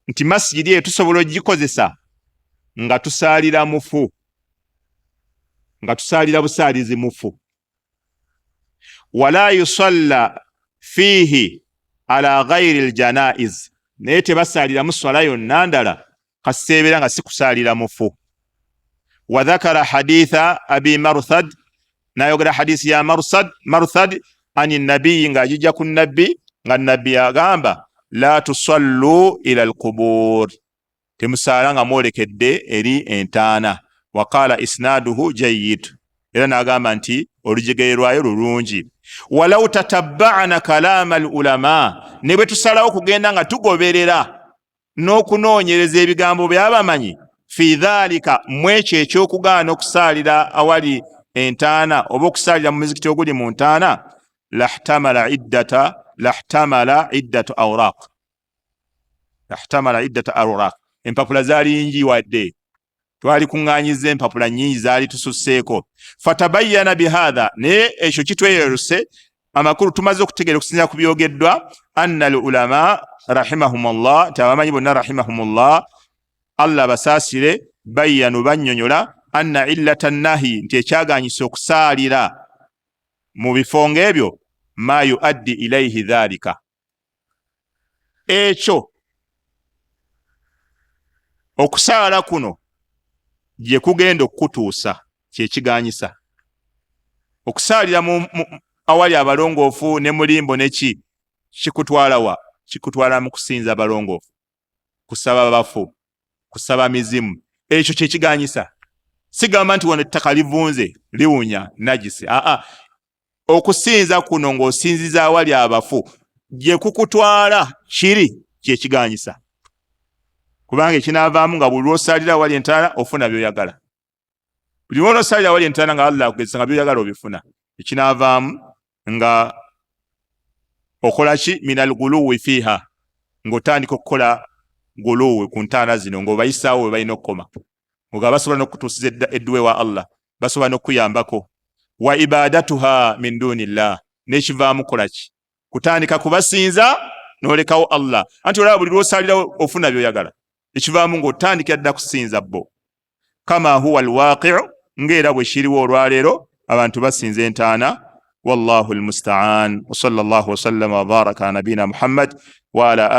nti masjidi eyo tusobola ogikozesa nga tusaalira mufu nga tusaalira busaalizi mufu wala yusalla fihi ala ghairi aljanaiz naye tebasaalira mu swala yonna ndala kaseebera nga si kusaalira mufu wa dhakara haditha abi marthad nayogera hadisi ya marthad ani nabiyi nga ajijja ku nabbi nga nabbi agamba la tusallu ila alqubur temusaala nga mwolekedde eri entaana wa qala isnaduhu jayyid era n'agamba nti olujegere lwayo lulungi. Walau tatabba'na kalama al-ulama, ne bwe tusalawo kugenda nga tugoberera n'okunoonyereza ebigambo by'abamanyi fi dhalika mwekyo ekyokugaana okusaalira awali entaana oba okusaalira mu muzikiti oguli mu ntaana, lahtamala iddatu awraq, lahtamala iddatu awraq, empapula zaali nyingi wadde twali kuŋŋaanyiza empapula nnyingi zaali tususseeko. Fatabayyana bihadha, naye ekyo kitweyeruse amakulu tumaze okutegeera okusinziira ku byogeddwa, anna al-ulama rahimahumullah, abamanyi bonna rahimahumullah, Allah basaasire, bayyanu bannyonnyola anna illata nahi, nti ekyaganyisa okusaalira mu bifo ng'ebyo, ma yuaddi ilayhi dhalika, ekyo okusaala kuno gye kugenda okukutuusa kyekiganyisa. Okusaalira awali abalongoofu ne mulimbo neki kikutwala wa? Kikutwala mu kusinza abalongoofu, kusaba bafu, kusaba mizimu. Ekyo kyekiganyisa. Sigamba nti wano ettaka livunze liwunya najisi. Okusinza kuno ng'osinziza awali abafu gye kukutwala kiri kyekiganyisa. Kubanga ekinaavaamu nga buli lw'osaalira awali entaana ofuna by'oyagala. Buli lw'osaalira awali entaana nga Allah akugezesa nga by'oyagala obifuna. Ekinaavaamu nga okola ki? Minal guluwi fiha, ng'otandika okukola guluwi ku ntaana zino ng'obayisaawo we balina okukoma, nga basobola n'okutuusiza edduwe wa Allah, basobola n'okuyambako. Wa ibadatuha min dunillah, n'ekivaamu kola ki? Kutandika kubasinza n'olekawo Allah. Anti olaba buli lw'osaalira ofuna by'oyagala. Ekivaamu ng'otandikira ddala kusinza bo. Kama huwa alwaqi'u, ng'era bwe kiriwo olwaleero abantu basinza entaana. Wallahu almusta'an. Wa sallallahu wa sallama wa baraka ala nabina Muhammad wa ala